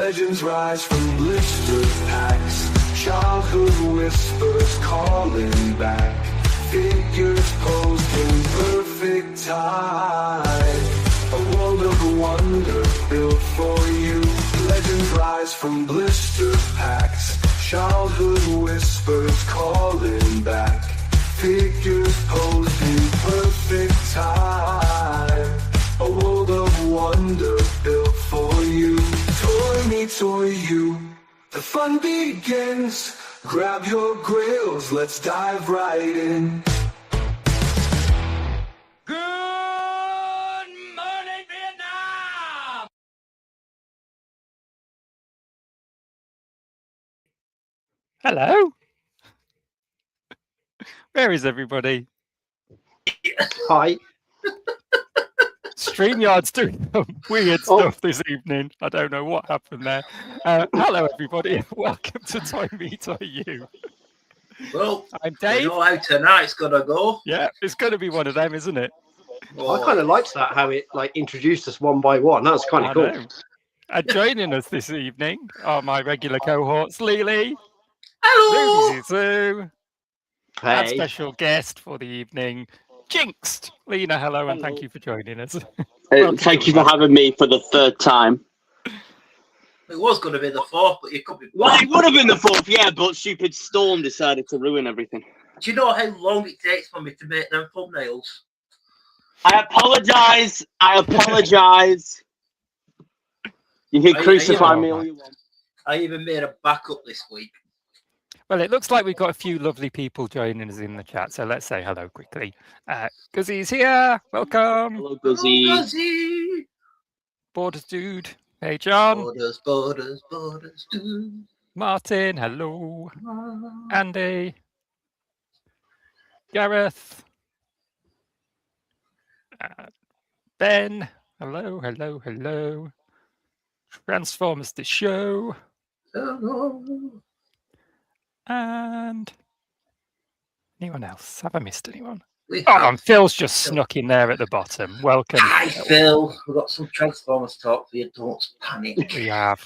Legends rise from blister packs. Childhood whispers calling back. Figures posed in perfect time. A world of wonder built for you. Legends rise from blister packs. Childhood whispers calling back. Figures posed in perfect time. A world of wonder built for you. Toy me, toy you. The fun begins. Grab your grills, let's dive right in. Good morning, Vietnam! Hello. Where is everybody? Hi. StreamYard's doing some weird stuff this evening. I don't know what happened there. Hello, everybody. Welcome to Toy Me, Toy You. Well, I'm we Dave. know how tonight's gonna go. Yeah, it's going to be one of them, isn't it? I kind of liked that, how it introduced us one by one. That was kind I of cool. know. And joining us this evening are my regular cohorts, Lily, Hello! Ruby Zuzu, and Hey. special guest for the evening, Jinxed. Lena, hello, and thank you for joining us. Thank you for having me for the third time. It was going to be the fourth, but you could be. Well, it would have been the fourth, yeah, but stupid Storm decided to ruin everything. Do you know how long it takes for me to make them thumbnails? I apologise. You can crucify me all you want. I even made a backup this week. Well, it looks like we've got a few lovely people joining us in the chat, so let's say hello quickly. Guzzy's here. Welcome. Hello, Guzzy. Guzzy! Borders Dude. Hey, John. Borders, dude. Martin. Hello. Andy. Gareth. Ben. Hello. Transformers the show. Hello. And anyone else? Have I missed anyone? We Oh, have. and Phil's just snuck in there at the bottom. Welcome. Hi, Phil. We've got some Transformers talk for you. Don't panic.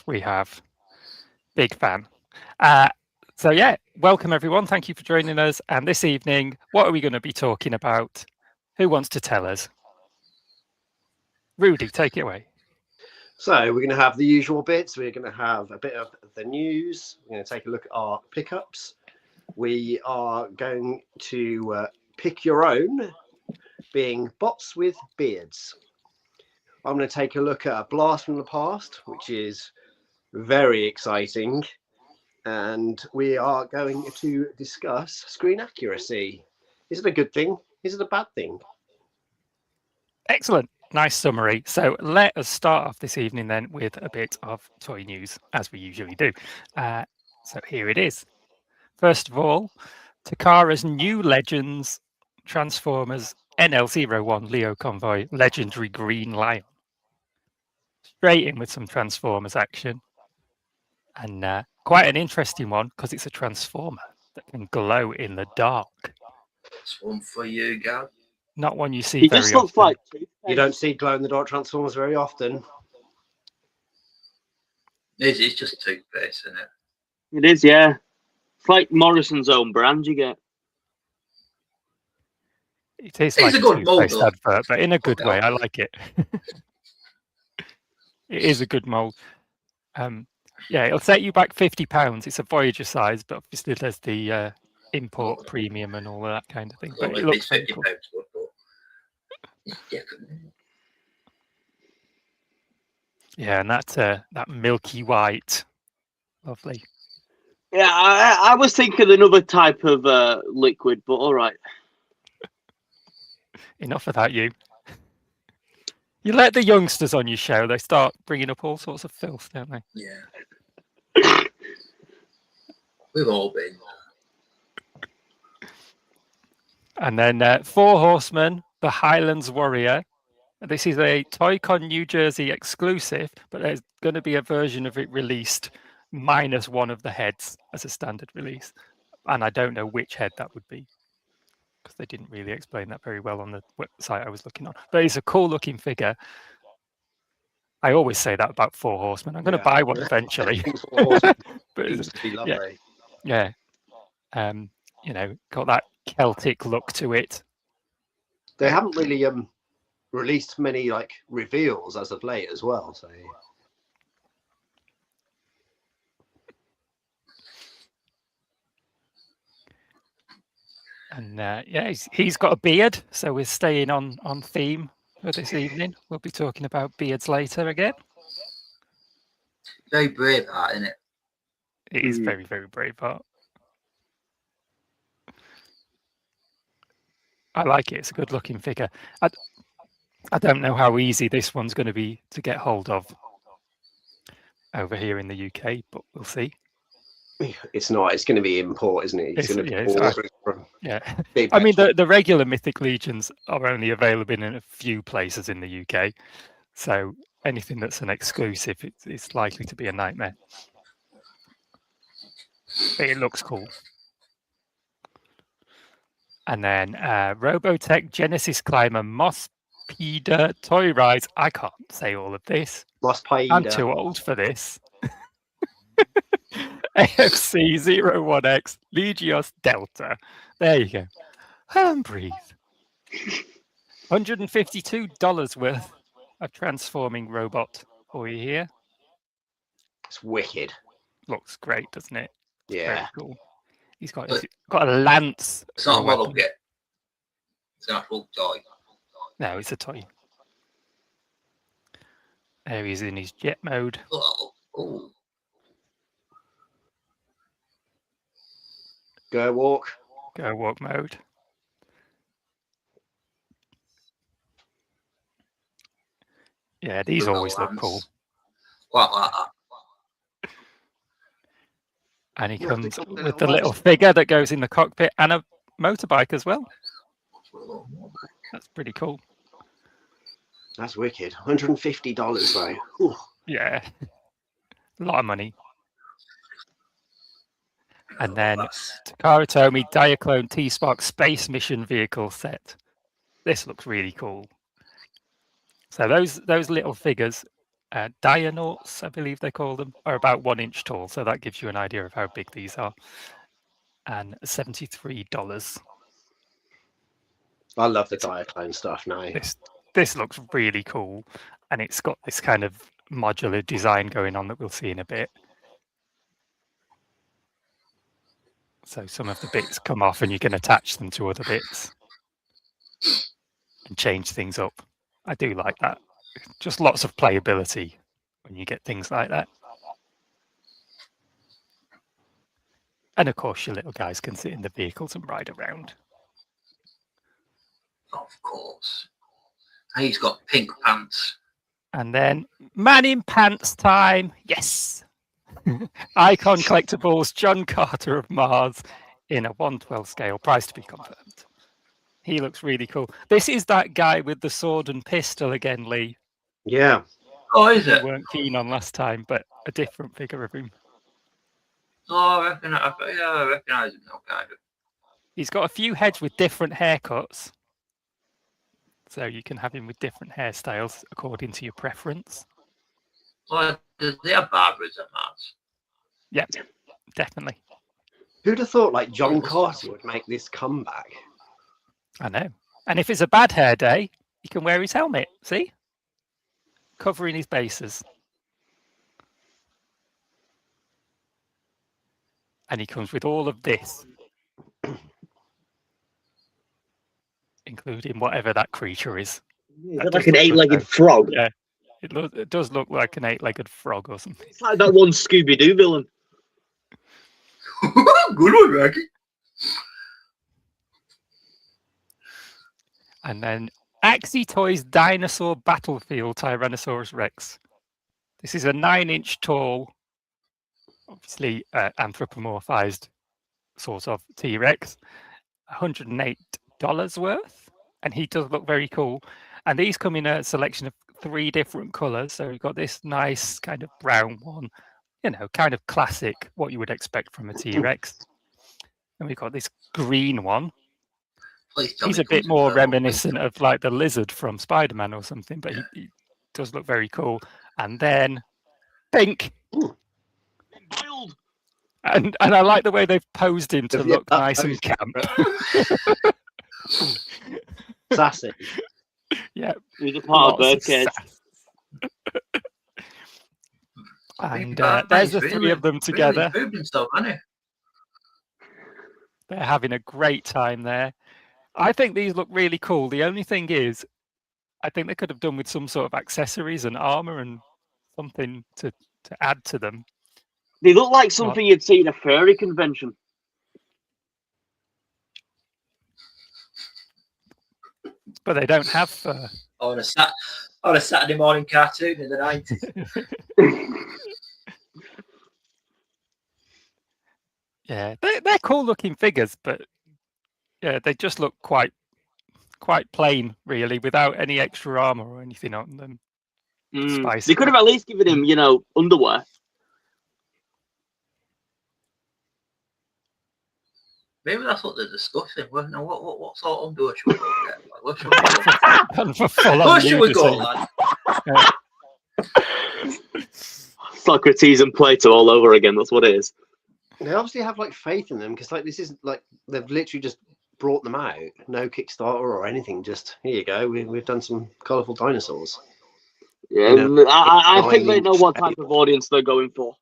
We have. Big fan. So yeah, welcome everyone. Thank you for joining us. And this evening, what are we going to be talking about? Who wants to tell us? Rudy, take it away. So we're going to have the usual bits. We're going to have a bit of the news. We're going to take a look at our pickups. We are going to pick your own, being bots with beards. I'm going to take a look at a blast from the past, which is very exciting. And we are going to discuss screen accuracy. Is it a good thing? Is it a bad thing? Excellent. Nice summary. So let us start off this evening then with a bit of toy news, as we usually do. So here it is. First of all, Takara's new Legends Transformers NL01 Leo Convoy Legendary Green Lion. Straight in with some Transformers action. And quite an interesting one because it's a Transformer that can glow in the dark. It's one for you, Gav. Not one you see He very just looks often. like You don't see glow-in-the-dark Transformers very often. It's just toothpaste, isn't it? It is, yeah. It's like Morrison's own brand you get. It is It's like a good mold, toothpaste though. advert, but in a good Okay. way. I like it. It is a good mold. Yeah, it'll set you back £50. It's a Voyager size, but obviously there's the import premium and all of that kind of thing. But Well, it if looks it's very £50, cool. but definitely. Yeah, and that milky white, lovely. Yeah, I was thinking another type of liquid, but all right. Enough of that, you. You let the youngsters on your show; they start bringing up all sorts of filth, don't they? Yeah. We've all been. And then Four Horsemen, the Highlands Warrior. This is a Toy-Con New Jersey exclusive, but there's going to be a version of it released minus one of the heads as a standard release. And I don't know which head that would be because they didn't really explain that very well on the website I was looking on. But it's a cool looking figure. I always say that about Four Horsemen. I'm going to Yeah. buy one eventually. Four Horsemen But seems to be lovely. yeah, got that Celtic look to it. They haven't really released many like reveals as of late as well. So And he's got a beard, so we're staying on theme for this evening. We'll be talking about beards later again. Very brave, that, isn't it? It is very, very brave art. I like it. It's a good-looking figure. I don't know how easy this one's going to be to get hold of over here in the UK, but we'll see. it's not. It's going to be import, isn't it? It's going to be ordered from big I mean, places. the regular Mythic Legions are only available in a few places in the UK, so anything that's an exclusive, it's likely to be a nightmare. But it looks cool. And then Robotech Genesis Climber Mospida Toy Rise. I can't say all of this. Mospida. I'm too old for this. AFC 01X Legios Delta. There you go. And breathe. $152 worth of transforming robot for you here. It's wicked. Looks great, doesn't it? Yeah. Very cool. He's got a lance. It's not a model weapon. yet. It's an actual toy. No, it's a toy. There he is in his jet mode. Oh. Go walk. Go walk mode. Yeah, these always look cool. Quite like that. And he Yeah, comes they've got the with little the little ones. figure that goes in the cockpit and a motorbike as well. That's pretty cool. That's wicked. $150 though. Whew. Yeah. A lot of money. And then Takara Tomy Diaclone T-Spark Space Mission Vehicle set. This looks really cool. So those little figures, Dianauts, I believe they call them, are about 1 inch tall. So that gives you an idea of how big these are. And $73. I love the Diaclone stuff now. This looks really cool, and it's got this kind of modular design going on that we'll see in a bit. So some of the bits come off and you can attach them to other bits and change things up. I do like that. Just lots of playability when you get things like that. And of course, your little guys can sit in the vehicles and ride around. Of course. And he's got pink pants. And then Man in Pants time. Yes. Icon Collectibles, John Carter of Mars in a 1/12 scale, price to be confirmed. He looks really cool. This is that guy with the sword and pistol again, Lee. Yeah. Oh, is We it? weren't keen on last time, but a different figure of him. Oh, I recognise him now, kind of. He's got a few heads with different haircuts. So you can have him with different hairstyles according to your preference. Oh, they have barbers at Mars. Yeah, definitely. Who'd have thought like John Carter would make this comeback? I know. And if it's a bad hair day, he can wear his helmet. See? Covering his bases. And he comes with all of this. Including whatever that creature is. Yeah, That like does an look eight-legged frog. Yeah. It does look like an 8-legged frog or something. It's like that one Scooby-Doo villain. Good one, Rocky. And then Axie Toys Dinosaur Battlefield Tyrannosaurus Rex. This is a 9-inch tall, obviously anthropomorphized sort of T-Rex. $108 worth. And he does look very cool. And these come in a selection of 3 different colors. So we've got this nice kind of brown one, kind of classic, what you would expect from a T-Rex. And we've got this green one. He's a bit more reminiscent of like the lizard from Spider-Man or something, but he does look very cool. and then pink. Boiled. And I like the way they've posed him to Yeah, look that nice and pose. camp. Sassy. Yeah, He's a part of lots of Birdcage. sass. And Bad there's man's the three really- of them Really together. improved himself, hasn't he? They're having a great time there. I think these look really cool. The only thing is, I think they could have done with some sort of accessories and armor and something to add to them. They look like something you'd see in a furry convention. But they don't have fur. On a Saturday morning cartoon in the 90s. Yeah, they're cool looking figures, but yeah, they just look quite plain, really, without any extra armor or anything on them. Spicy. They could have at least given him, underwear. Maybe that's what they're discussing. Well, now, what sort of underwear should we go get? Like, where should we go? Kind of a full-on Where should we go, nudity. lad? Socrates and Plato all over again. That's what it is. They obviously have like faith in them because like this isn't like they've literally just brought them out. No Kickstarter or anything. Just here you go. We've done some colourful dinosaurs. Yeah, I think they know what type of audience they're going for.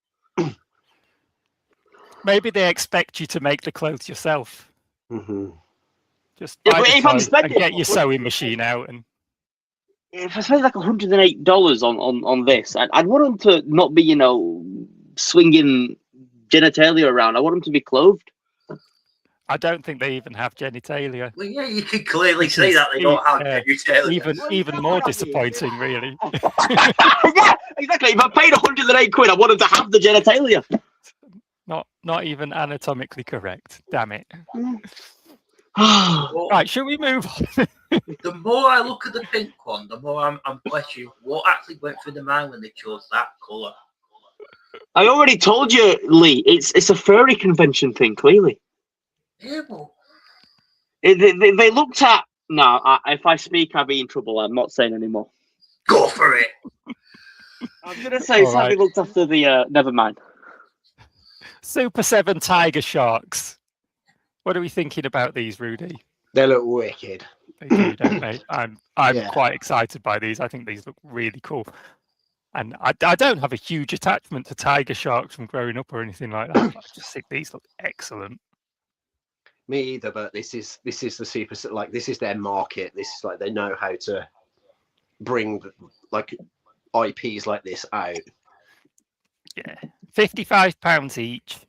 Maybe they expect you to make the clothes yourself. Mm-hmm. Just Yeah, buy but the if I'm clothes and spending- get your sewing machine out and If I spend like $108 on this, I'd want them to not be, swinging genitalia around. I want them to be clothed. I don't think they even have genitalia. Well, yeah, you can clearly see that they don't have genitalia. Even more disappointing, really. Yeah, exactly. If I paid £108, I want them to have the genitalia. Not even anatomically correct. Damn it. Well, Right, should we move on? the more I look at the pink one, the more I'm questioning what actually went through the mind when they chose that colour. I already told you, Lee. It's a furry convention thing. Clearly, Yeah, well, they looked at. No, if I speak, I'll be in trouble. I'm not saying anymore. go for it. I was gonna say All something right. looked after the. Never mind. Super 7 tiger sharks. What are we thinking about these, Rudy? They look wicked. They do, don't they? I'm Yeah. quite excited by these. I think these look really cool. And I don't have a huge attachment to tiger sharks from growing up or anything like that. I just think these look excellent. Me either, but this is the super like this is their market. This is like they know how to bring like IPs like this out. Yeah, £55 each,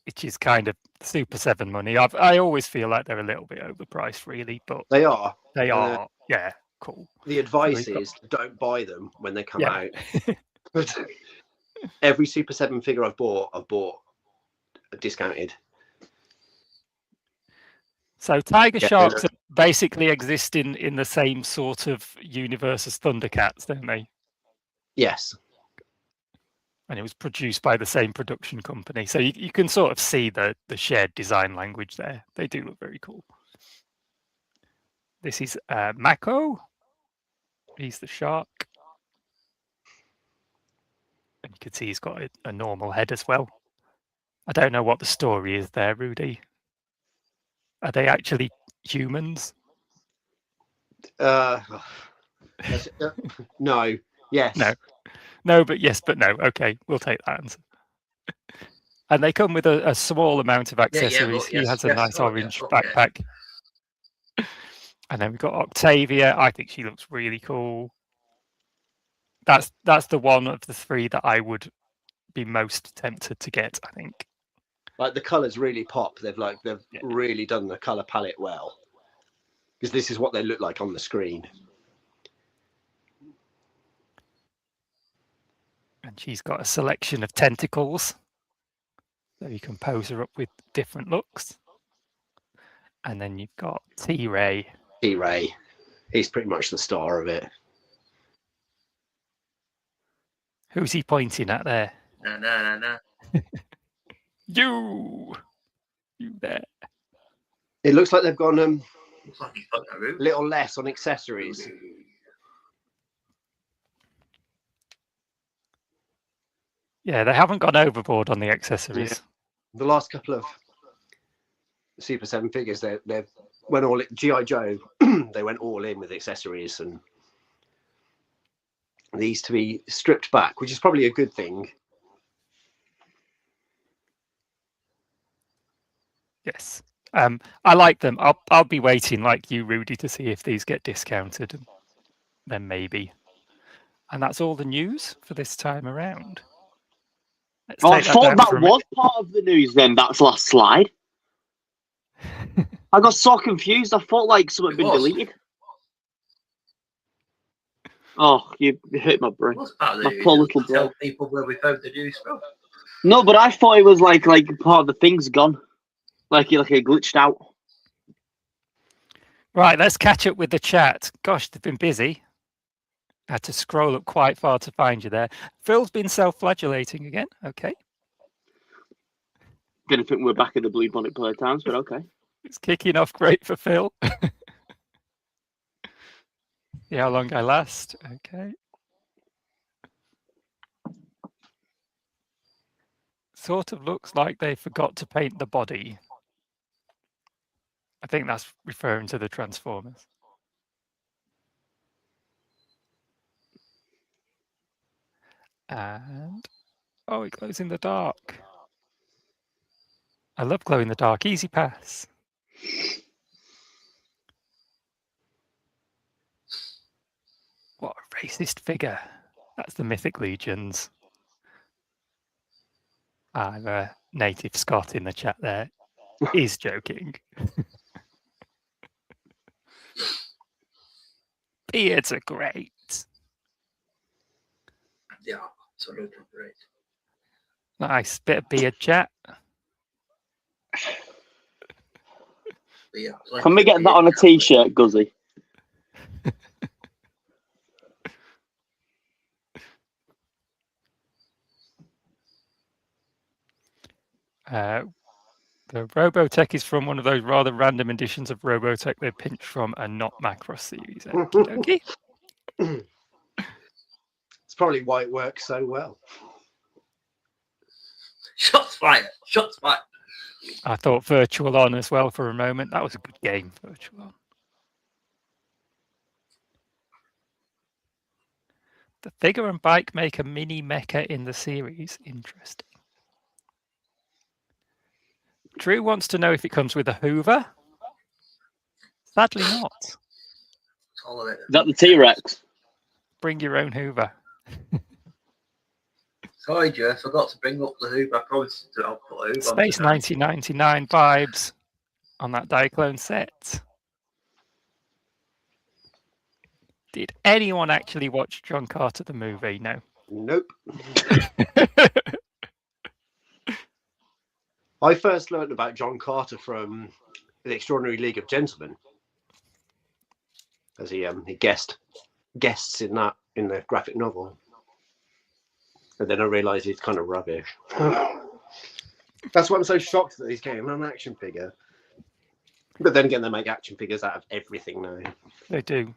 which is kind of Super 7 money. I always feel like they're a little bit overpriced, really, but They are. they are. Yeah, cool. The advice Very cool. is don't buy them when they come Yeah. out. Every Super 7 figure I've bought discounted. So tiger Yeah, sharks are basically exist in the same sort of universe as Thundercats, don't they? Yes. And it was produced by the same production company. So you can sort of see the shared design language there. They do look very cool. This is Mako. He's the shark. And you can see he's got a normal head as well. I don't know what the story is there, Rudy. Are they actually humans? No. Yes. No. No, but yes, but no. Okay, we'll take that answer. And they come with a small amount of yeah, accessories. but He yes, has a yes, nice oh, yeah, orange okay. backpack. And then we've got Octavia. I think she looks really cool. That's the one of the three that I would be most tempted to get, I think. Like the colours really pop. They've Yeah. really done the colour palette well. Because this is what they look like on the screen. And she's got a selection of tentacles. So you can pose her up with different looks. And then you've got T-Ray. T-Ray. He's pretty much the star of it. Who's he pointing at there? No. You there. It looks like they've gone Looks like he's got a roof. little less on accessories. Yeah, they haven't gone overboard on the accessories. The last couple of Super 7 figures, they went all G.I. Joe. They went all in with accessories, and these to be stripped back, which is probably a good thing. Yes. I like them. I'll be waiting, like you, Rudy, to see if these get discounted. And then maybe. And that's all the news for this time around. Let's Oh, I take that thought down that for a was part of the news then, that last slide. I got so confused. I thought like something had been It was. deleted. Oh, you hit my brain. What's part of My the poor news? little Tell bro. people where we found the news from. No, but I thought it was like part of the thing's gone. Like it glitched out. Right, let's catch up with the chat. Gosh, they've been busy. I had to scroll up quite far to find you there. Phil's been self-flagellating again. Okay. Didn't think we're back in the Blue Bonnet Playtimes, but okay. It's kicking off great for Phil. See how long I last. Okay. Sort of looks like they forgot to paint the body. I think that's referring to the Transformers. And oh, it glows in the dark. I love glow in the dark. Easy pass. What a racist figure. That's the Mythic Legions. I'm a native Scot in the chat there. Is joking. Beards are great. Yeah, absolutely great. Nice bit of beard chat. But yeah, Can we get that on a t-shirt, Guzzy? The Robotech is from one of those rather random editions of Robotech they pinched from a not Macross series. Okie dokie. It's probably why it works so well. Shots fired. Shots fired. I thought Virtual On as well for a moment. That was a good game, Virtual On. The figure and bike make a mini mecha in the series. Interesting. Drew wants to know if it comes with a Hoover. Sadly not. It's all of it. Is that the T-Rex? Bring your own Hoover. Sorry, Joe, I forgot to bring up the Hoover. I promised to I'll put a Hoover on Space tonight. 1999 vibes on that Diaclone set. Did anyone actually watch John Carter the movie? No. Nope. I first learned about John Carter from The Extraordinary League of Gentlemen, as he guests in the graphic novel. And then I realised he's kind of rubbish. That's why I'm so shocked that he's getting an action figure. But then again, they make action figures out of everything now. They do.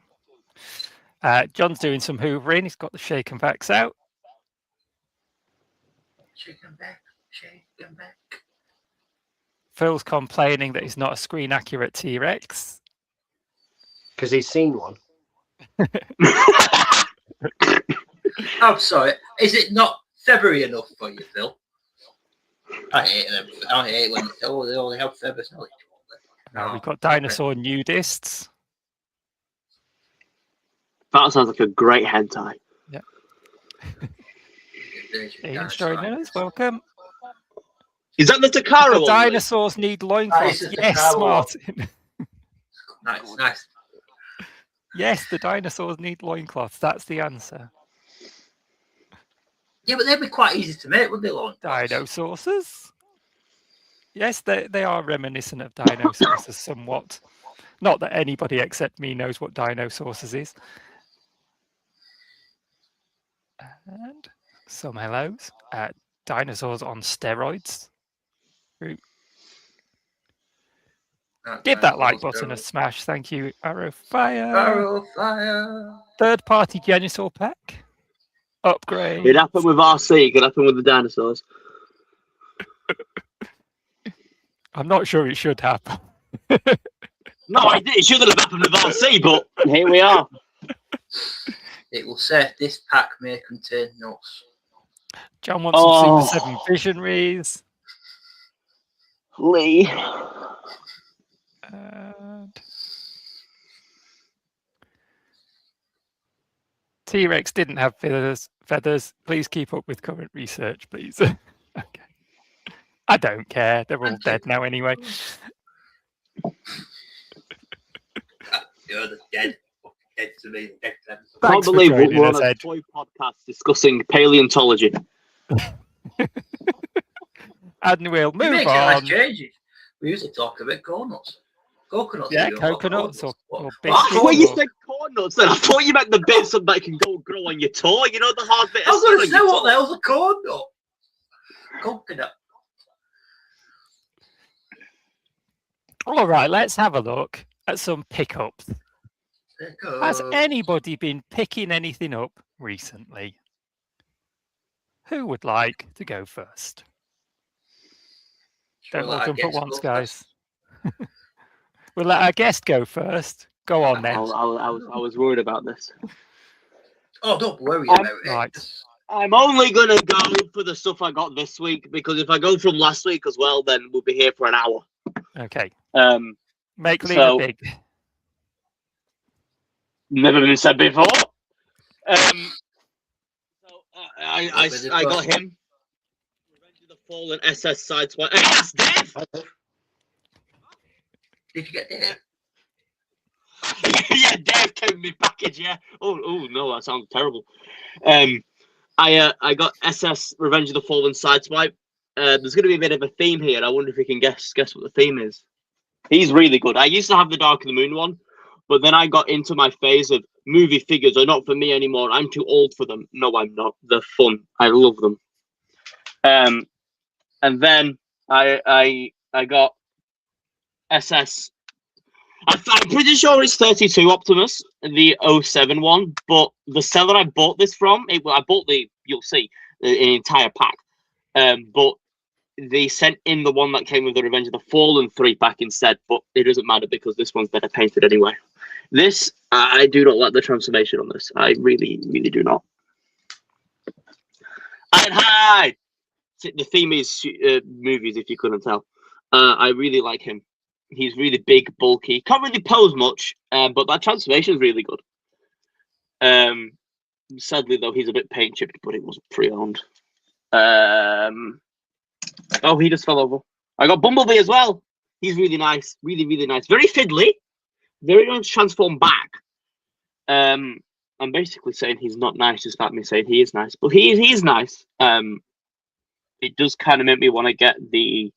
John's doing some hoovering. He's got the shake and vacs out. Shake 'em back. Shake 'em back. Phil's complaining that he's not a screen accurate T-Rex. Because he's seen one. I'm sorry. Is it not February enough for you, Phil? I hate them. I hate when they only have feathers. No, We've got dinosaur nudists. That sounds like a great hentai. Ian's joining us. Welcome. Is that the Takara The one? dinosaurs need loincloths. That is the Yes, Takara one. Martin. Nice. Yes, the dinosaurs need loincloths. That's the answer. Yeah, but they'd be quite easy to make, wouldn't they, Lon? Dinosaurs. Yes, they are reminiscent of dinosaurs somewhat. Not that anybody except me knows what dinosaurs is. And some hellos. Dinosaurs on steroids. Give that like button a smash. Thank you, Arrow Fire. Arrow Fire. Third party Genusaur pack. Upgrade. It happened with RC. It could happen with the dinosaurs. I'm not sure it should happen. No, it shouldn't have happened with RC, but here we are. It will say this pack may contain nuts. John wants some Super 7 Visionaries. Lee. And T-Rex didn't have feathers. Please keep up with current research, please. Okay. I don't care. They're all dead now anyway. You're dead. Dead to me. Dead to them. I can't Thanks for believe joining we're us, on a Ed. toy podcast discussing paleontology. And we'll We move make nice on. changes. We usually talk about coconuts. Coconuts. Yeah, we don't talk coconuts about or nuts. biscuits. Well, you or- said corn nuts, then I thought you meant the bits that can go grow on your toe. You know the hard bit. I was of going to skin say, on your what the toe? hell's a corn nut? Coconut. All right, let's have a look at some pickups. Has anybody been picking anything up recently? Who would like to go first? Don't all jump at once, guys. We'll let our guest go first. Go on then. I was worried about this. Oh, don't worry about it. Right. I'm only gonna go for the stuff I got this week because if I go from last week as well, then we'll be here for an hour. Okay. Make Lena So- big. Never been said before. I got him. Revenge of the Fallen SS Sideswipe. Hey, that's Dave. Did you get there? Yeah, Dave came in my package. Yeah. Oh no, that sounds terrible. I got SS Revenge of the Fallen Sideswipe. There's going to be a bit of a theme here. I wonder if you can guess what the theme is. He's really good. I used to have the Dark of the Moon one, but then I got into my phase of movie figures are not for me anymore. I'm too old for them. No, I'm not. They're fun. I love them. And then I got SS. I'm pretty sure it's 32 Optimus, the 07 one, but the seller I bought this from, I bought you'll see, an entire pack. But they sent in the one that came with the Revenge of the Fallen 3-pack instead, but it doesn't matter because this one's better painted anyway. This, I do not like the transformation on this. I really, really do not. And hi! The theme is movies, if you couldn't tell. I really like him. He's really big, bulky. Can't really pose much, but that transformation is really good. Sadly, though, he's a bit paint chipped, but it wasn't pre-owned. Oh, he just fell over. I got Bumblebee as well. He's really nice. Really, really nice. Very fiddly. Very nice to transform back. I'm basically saying he's not nice, despite me saying he is nice. But he is nice. It does kind of make me want to get the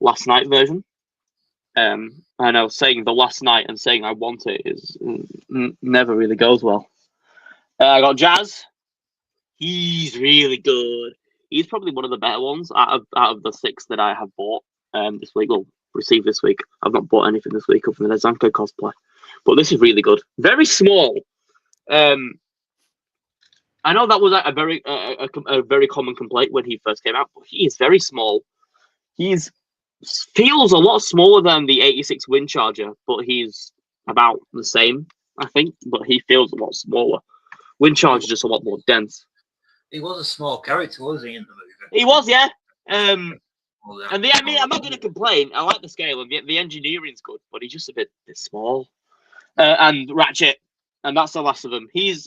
Last Night version. I know saying the Last Night and saying I want it is never really goes well. I got Jazz. He's really good. He's probably one of the better ones out of the 6 that I have bought this week. Well, received this week. I've not bought anything this week other than a Zanko cosplay. But this is really good. Very small. I know that was a very common complaint when he first came out, but he is very small. Feels a lot smaller than the 86 Windcharger, but he's about the same, I think. But he feels a lot smaller. Windcharger just a lot more dense. He was a small character, wasn't he, in the movie? He was, yeah. Well, And I'm not going to complain. I like the scale and the engineering's good, but he's just a bit small. And Ratchet, and that's the last of them. He's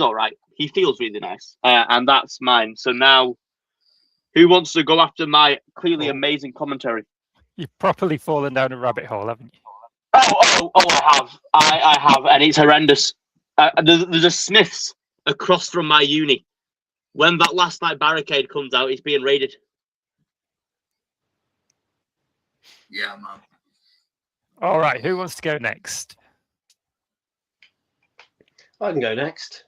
all right. He feels really nice, and that's mine. So now, who wants to go after my clearly amazing commentary? You've properly fallen down a rabbit hole, haven't you? Oh! I have, and it's horrendous. There's a Smiths across from my uni. When that Last Night Barricade comes out, it's being raided. yeah, man. All right, who wants to go next? I can go next.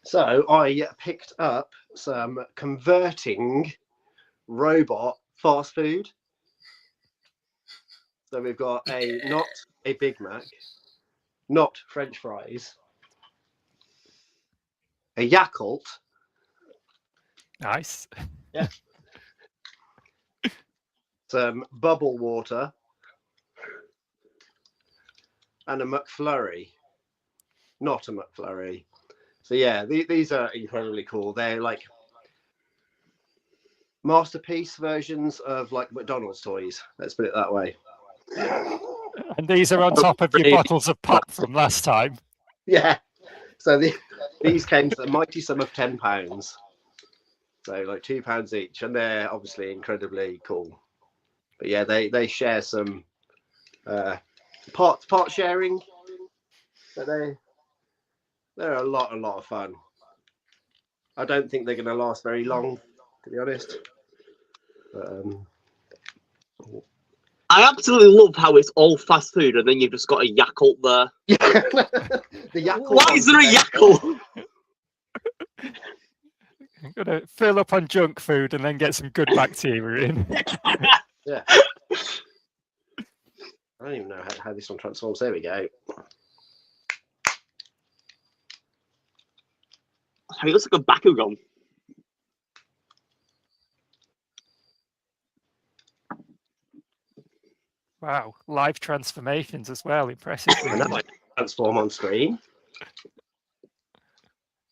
So I picked up some converting robot fast food. So we've got not a Big Mac, not French fries, a Yakult, Nice. some bubble water, and a McFlurry. Not a McFlurry. So yeah, these are incredibly cool. They're like masterpiece versions of like McDonald's toys. Let's put it that way. And these are on top of your bottles of pop from last time. Yeah. So these came to the mighty sum of £10. So like £2 each, and they're obviously incredibly cool. But yeah, they share some part sharing. But they're a lot of fun. I don't think they're going to last very long, to be honest. But, I absolutely love how it's all fast food, and then you've just got a Yakult there. yeah. The Yakult. Why is there a Yakult? I'm going to fill up on junk food and then get some good bacteria in. Yeah. I don't even know how this one transforms. There we go. It looks like a Bakugan. Wow, live transformations as well. Impressive. I know I transform on screen.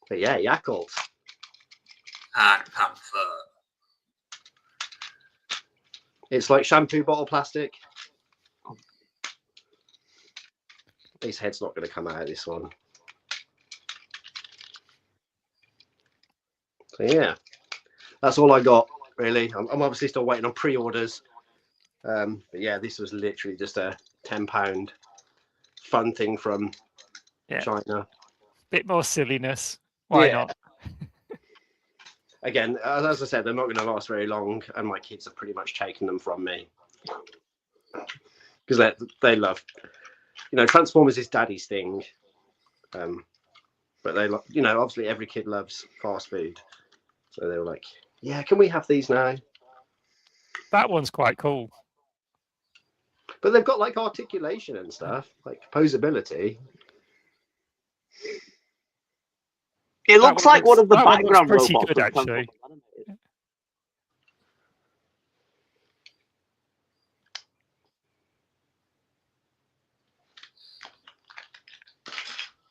But yeah, Yakult. And Panther. It's like shampoo bottle plastic. His head's not going to come out of this one. So yeah, that's all I got really. I'm obviously still waiting on pre-orders. But yeah, this was literally just a £10 fun thing from China. Bit more silliness. Why not? Again, as I said, they're not going to last very long, and my kids have pretty much taken them from me because they love, Transformers is daddy's thing. But they, obviously every kid loves fast food, so they were like, "Yeah, can we have these now?" That one's quite cool. But they've got like articulation and stuff, like posability. It looks like one of the that background one looks pretty robots. good, actually.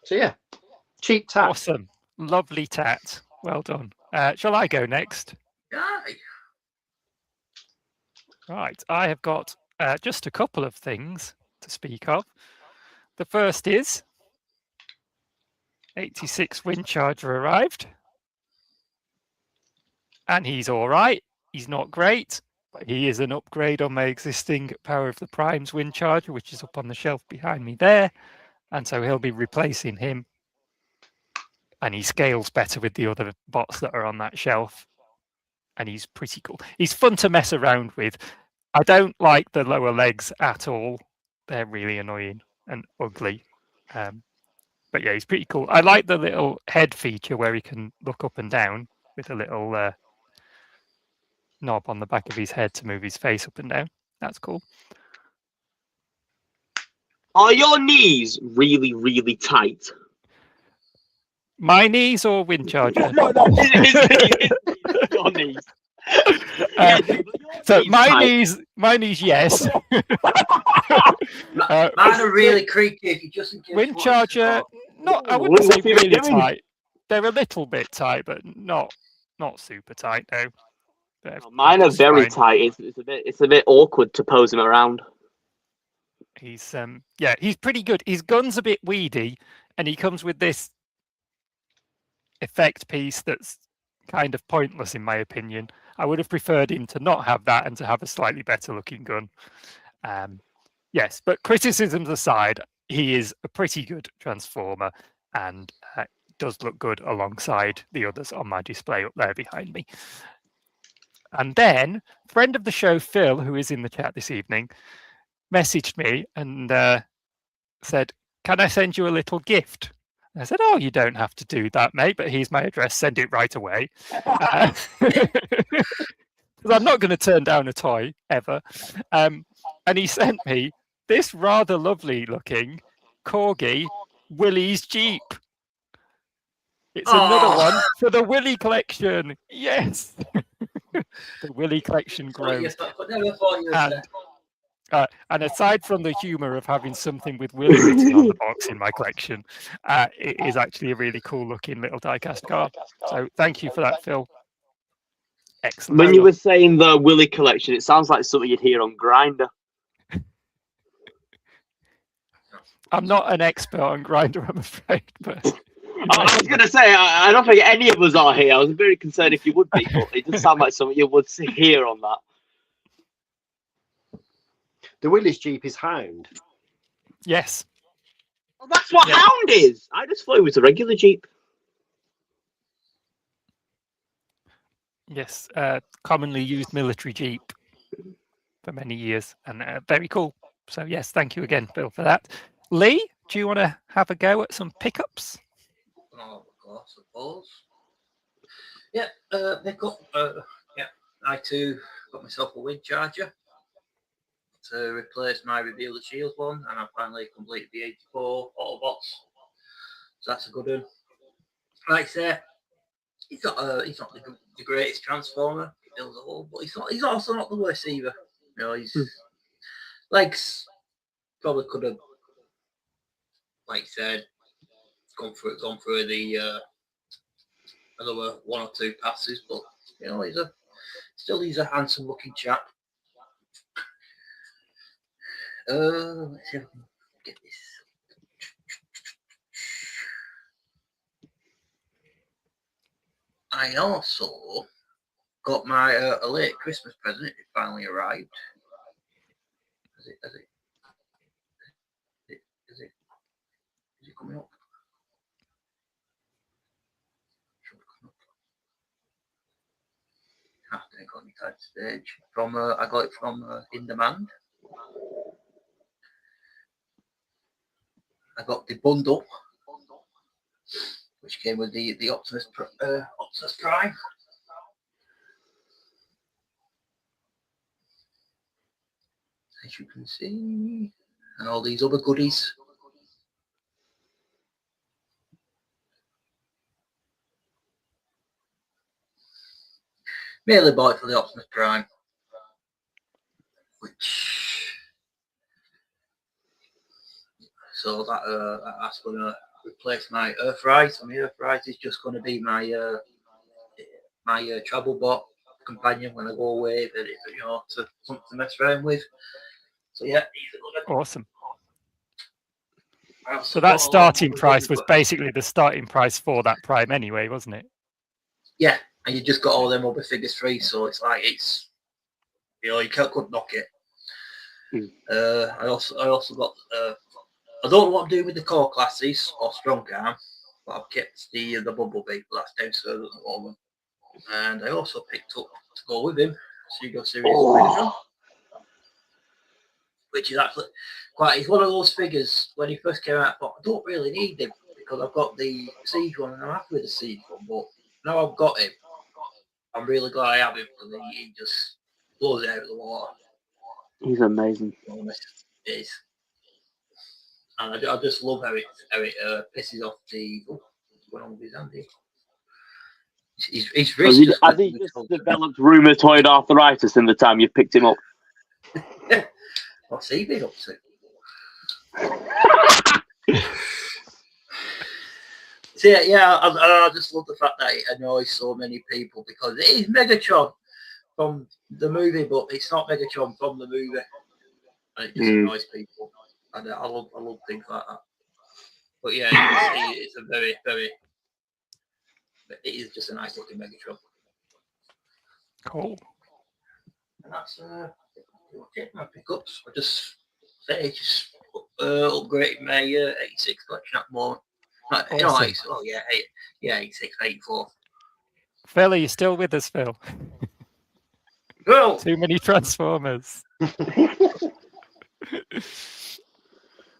So yeah, cheap tat. Awesome. Lovely tat. Well done. Shall I go next? Aye. Right. I have got just a couple of things to speak of. The first is 86 Wind Charger arrived. And he's all right. He's not great, but he is an upgrade on my existing Power of the Primes Wind Charger, which is up on the shelf behind me there. And so he'll be replacing him. And he scales better with the other bots that are on that shelf. And he's pretty cool. He's fun to mess around with. I don't like the lower legs at all. They're really annoying and ugly. But yeah, he's pretty cool. I like the little head feature where he can look up and down with a little knob on the back of his head to move his face up and down. That's cool. Are your knees really, really tight? My knees or Wind Charger? No. Your knees. So my knees, yes. Mine are really creaky. If you just Wind Charger, not. I wouldn't say really tight. They're a little bit tight, but not super tight. No. Mine are very tight. It's a bit awkward to pose him around. He's he's pretty good. His gun's a bit weedy, and he comes with this effect piece that's kind of pointless in my opinion. I would have preferred him to not have that and to have a slightly better looking gun. Yes, but criticisms aside, he is a pretty good Transformer and does look good alongside the others on my display up there behind me. And then, friend of the show, Phil, who is in the chat this evening, messaged me and said, "Can I send you a little gift?" I said, "Oh, you don't have to do that, mate, but here's my address. Send it right away." Because I'm not going to turn down a toy ever. And he sent me this rather lovely looking Corgi Willys Jeep. It's another Oh. one for the Willy collection. Yes. The Willy collection grows. I never thought you would say. And aside from the humour of having something with Willy written on the box in my collection, it is actually a really cool looking little die-cast car. So thank you for that, Phil. Excellent. When you were saying the Willy collection, it sounds like something you'd hear on Grindr. I'm not an expert on Grindr, I'm afraid, but I was going to say, I don't think any of us are here. I was very concerned if you would be, but it does sound like something you would hear on that. The Willis Jeep is Hound. yes. Well, that's what Hound is. I just thought it was a regular Jeep. Yes, commonly used military Jeep for many years, and very cool. So yes, thank you again, Bill, for that. Lee, do you want to have a go at some pickups? Oh, of course, I suppose. Yeah, pick up. I too got myself a wind charger to replace my Reveal the Shield one, and I finally completed the 84 Autobots. So that's a good one. Like I say, he's not the greatest transformer. He builds a hole, but he's also not the worst either. You know, his legs probably could have, like I said, gone through the another one or two passes, but you know, he's a handsome looking chap. Let's see if I can get this. I also got my a late Christmas present. It finally arrived. Is it coming up? I think on the third stage. From I got it from In Demand. I got the bundle, which came with the Optimus Prime. As you can see, and all these other goodies. Mainly bought it for the Optimus Prime, so that's going to replace my Earthrise. And my Earthrise is just going to be my travel bot companion when I go away, you know, to something to mess around with. So yeah, awesome. So that starting price was basically the starting price for that Prime anyway, wasn't it? Yeah, and you just got all them other figures free, so it's like you know, you couldn't knock it. I also got I don't know what I'm doing with the core classes or strong arm, but I've kept the Bumblebee, but that's downstairs at the moment. And I also picked up to go with him Sego Series Megatron, which is actually it's one of those figures when he first came out. I thought I don't really need him because I've got the Siege one and I'm happy with the Siege one, but now I've got him, I'm really glad I have him because he just blows it out of the water. He's amazing. It is. And I just love how it pisses off the. Oh, what's going on with his Andy? He's really. Has he just developed rheumatoid arthritis in the time you've picked him up? What's he been up to? So yeah, I just love the fact that it annoys so many people because it is Megatron from the movie, but it's not Megatron from the movie, and it just annoys people. And I love things like that. But yeah, it's a very, very. It is just a nice looking Megatron. Cool. And that's my pickups. I just upgraded my 86 collection at the moment. Awesome. You know, 86, 84. Phil, are you still with us, Phil? Well, Too many Transformers.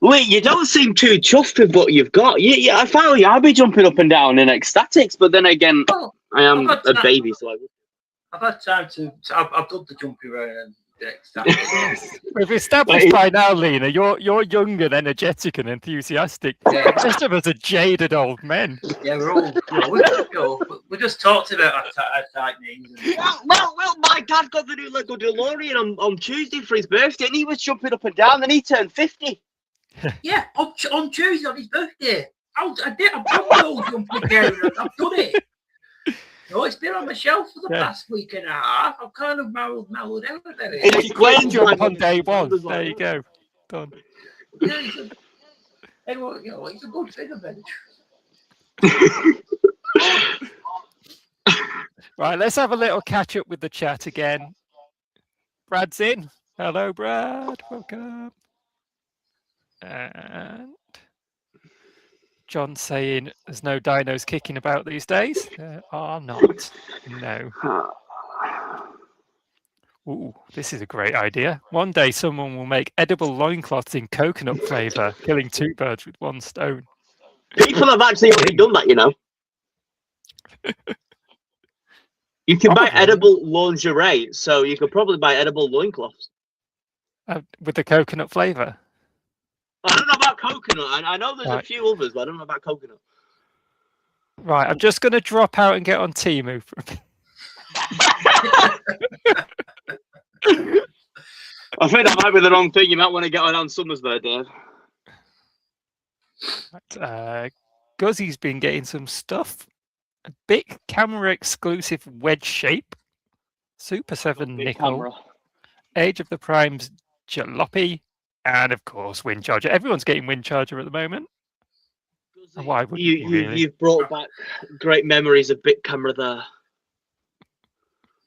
Lee, you don't seem too chuffed with what you've got. Yeah, I found you. I'll be jumping up and down in ecstatics, but then again, I am a baby, so I've had time to. I've done the jumping around and Exactly. We've established by now, Lena, you're young and energetic and enthusiastic. Yeah. The rest of us are jaded old men. Yeah, we're all. We just talked about our tight knees. And, Well, my dad got the new Lego DeLorean on Tuesday for his birthday, and he was jumping up and down. Then he turned 50. yeah, on Tuesday on his birthday. I've done those jumping down. I've done it. No, it's been on my shelf for the past week and a half. I've kind of mellowed out a bit. It's Quick jump on day one. There you go. Done. Yeah, it's a good thing about it. Right, let's have a little catch up with the chat again. Brad's in. Hello, Brad. Welcome. And John saying there's no dinos kicking about these days. There are not. No. Ooh, this is a great idea. One day someone will make edible loincloths in coconut flavour, killing two birds with one stone. People have actually already done that, you know. You can buy edible lingerie, so you could probably buy edible loincloths. With the coconut flavour? I don't know about coconut. I know there's a few others, but I don't know about coconut. Right, I'm just going to drop out and get on Temu for a bit. I think that might be the wrong thing. You might want to get on Summersby, Dave. Right, Guzzy's been getting some stuff. A big camera exclusive wedge shape. Super 7 nickel. Camera. Age of the Primes Jalopy. And of course, Wind Charger. Everyone's getting Wind Charger at the moment. And why would you really? You've brought back great memories of Big Camera there.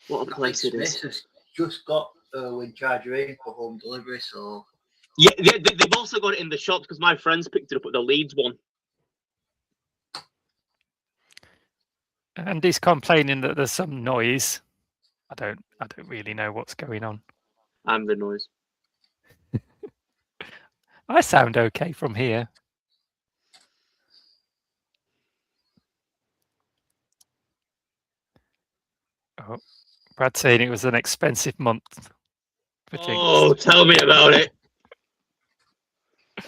What a place it is. Smith has just got Wind Charger in for home delivery, so. Yeah, they've also got it in the shops because my friends picked it up at the Leeds one. And he's complaining that there's some noise. I don't really know what's going on. I'm the noise. I sound okay from here. Oh, Brad saying it was an expensive month for Jinx. Oh, tell me about it.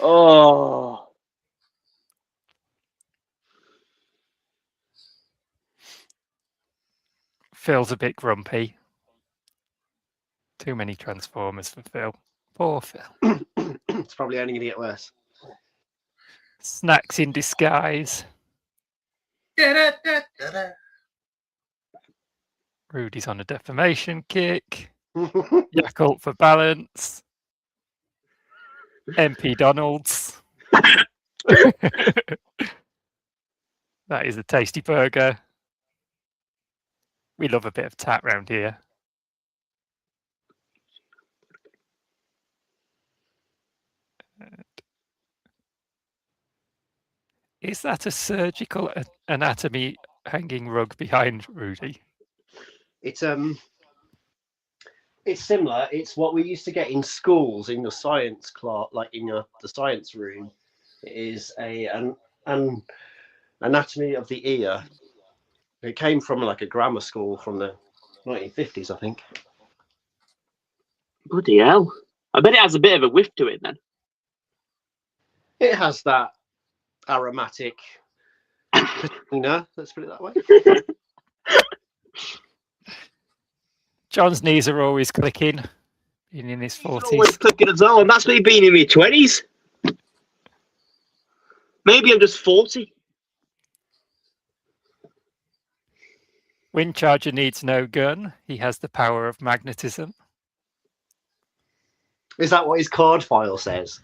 Oh. Phil's a bit grumpy. Too many Transformers for Phil. Poor Phil. It's probably only going to get worse. Snacks in disguise. Da-da-da-da-da. Rudy's on a defamation kick. Yakult for balance. MP Donald's. That is a tasty burger. We love a bit of tat round here. Is that a surgical anatomy hanging rug behind Rudy? It's similar. It's what we used to get in schools in your science class, like in the science room. It is an anatomy of the ear. It came from like a grammar school from the 1950s, I think. Bloody hell. I bet it has a bit of a whiff to it then. It has that aromatic patina, let's put it that way. John's knees are always clicking. Being in his 40s. Always clicking as well, and that's me being in my 20s. Maybe I'm just 40. Wind Charger needs no gun. He has the power of magnetism. Is that what his card file says?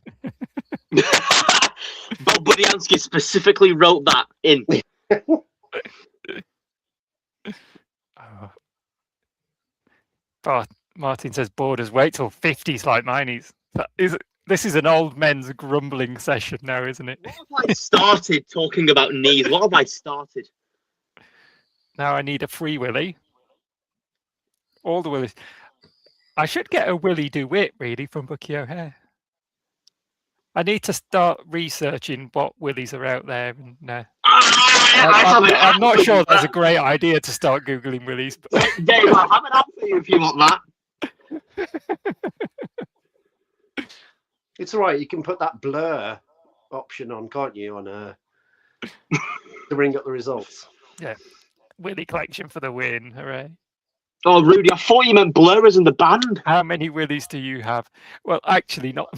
Bob Budiansky specifically wrote that in. Martin says borders wait till 50s like mine. This is an old men's grumbling session now, isn't it? What have I started talking about knees? What have I started? Now I need a free willy. All the willies. I should get a Willy DeWitt really from Bucky O'Hare. I need to start researching what willies are out there. And, I'm not sure that's a great idea to start Googling willies. But... Dave, I have an app for you if you want that. It's all right. You can put that blur option on, can't you? On to bring up the results. Willy collection for the win. Hooray. Oh, Rudy, I thought you meant Blur as in the band. How many Willies do you have? Well, actually, not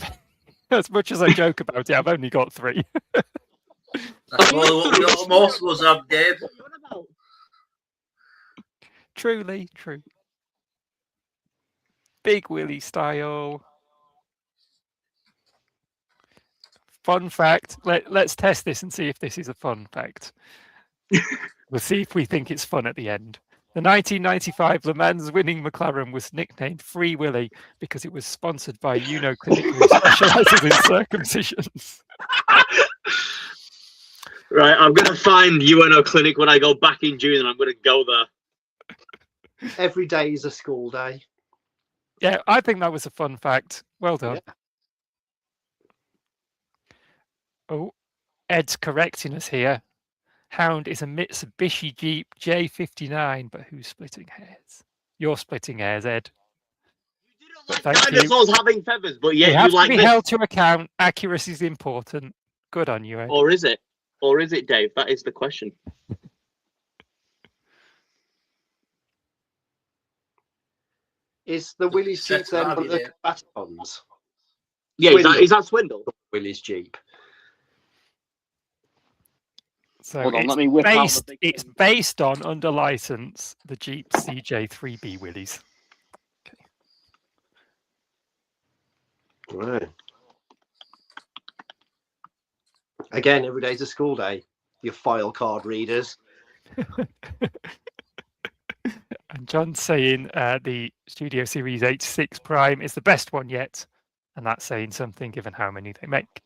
as much as I joke about it. I've only got 3. That's what most of us have, Dave. Truly true. Big Willy style. Fun fact. Let's test this and see if this is a fun fact. We'll see if we think it's fun at the end. The 1995 Le Mans winning McLaren was nicknamed Free Willy because it was sponsored by Uno Clinic, who specializes in circumcisions. Right, I'm going to find UNO Clinic when I go back in June, and I'm going to go there. Every day is a school day. Yeah, I think that was a fun fact. Well done. Yeah. Oh, Ed's correcting us here. Hound is a Mitsubishi Jeep J59, but who's splitting hairs? You're splitting hairs, Ed. You didn't Thank like you. dinosaurs having feathers, but You yeah, have you to like be this. held to account. Accuracy is important. Good on you, Ed. Or is it? Or is it, Dave? That is the question. Is the Willys Jeep Sets then value one of the there. batons? Yeah, is that Swindle? Willys Jeep. So Hold on, it's let me whip out the based, big it's thing. based on, under license, the Jeep CJ3B Willys. Right. Again, every day's a school day. Your file card readers. And John's saying the Studio Series H6 Prime is the best one yet. And that's saying something given how many they make.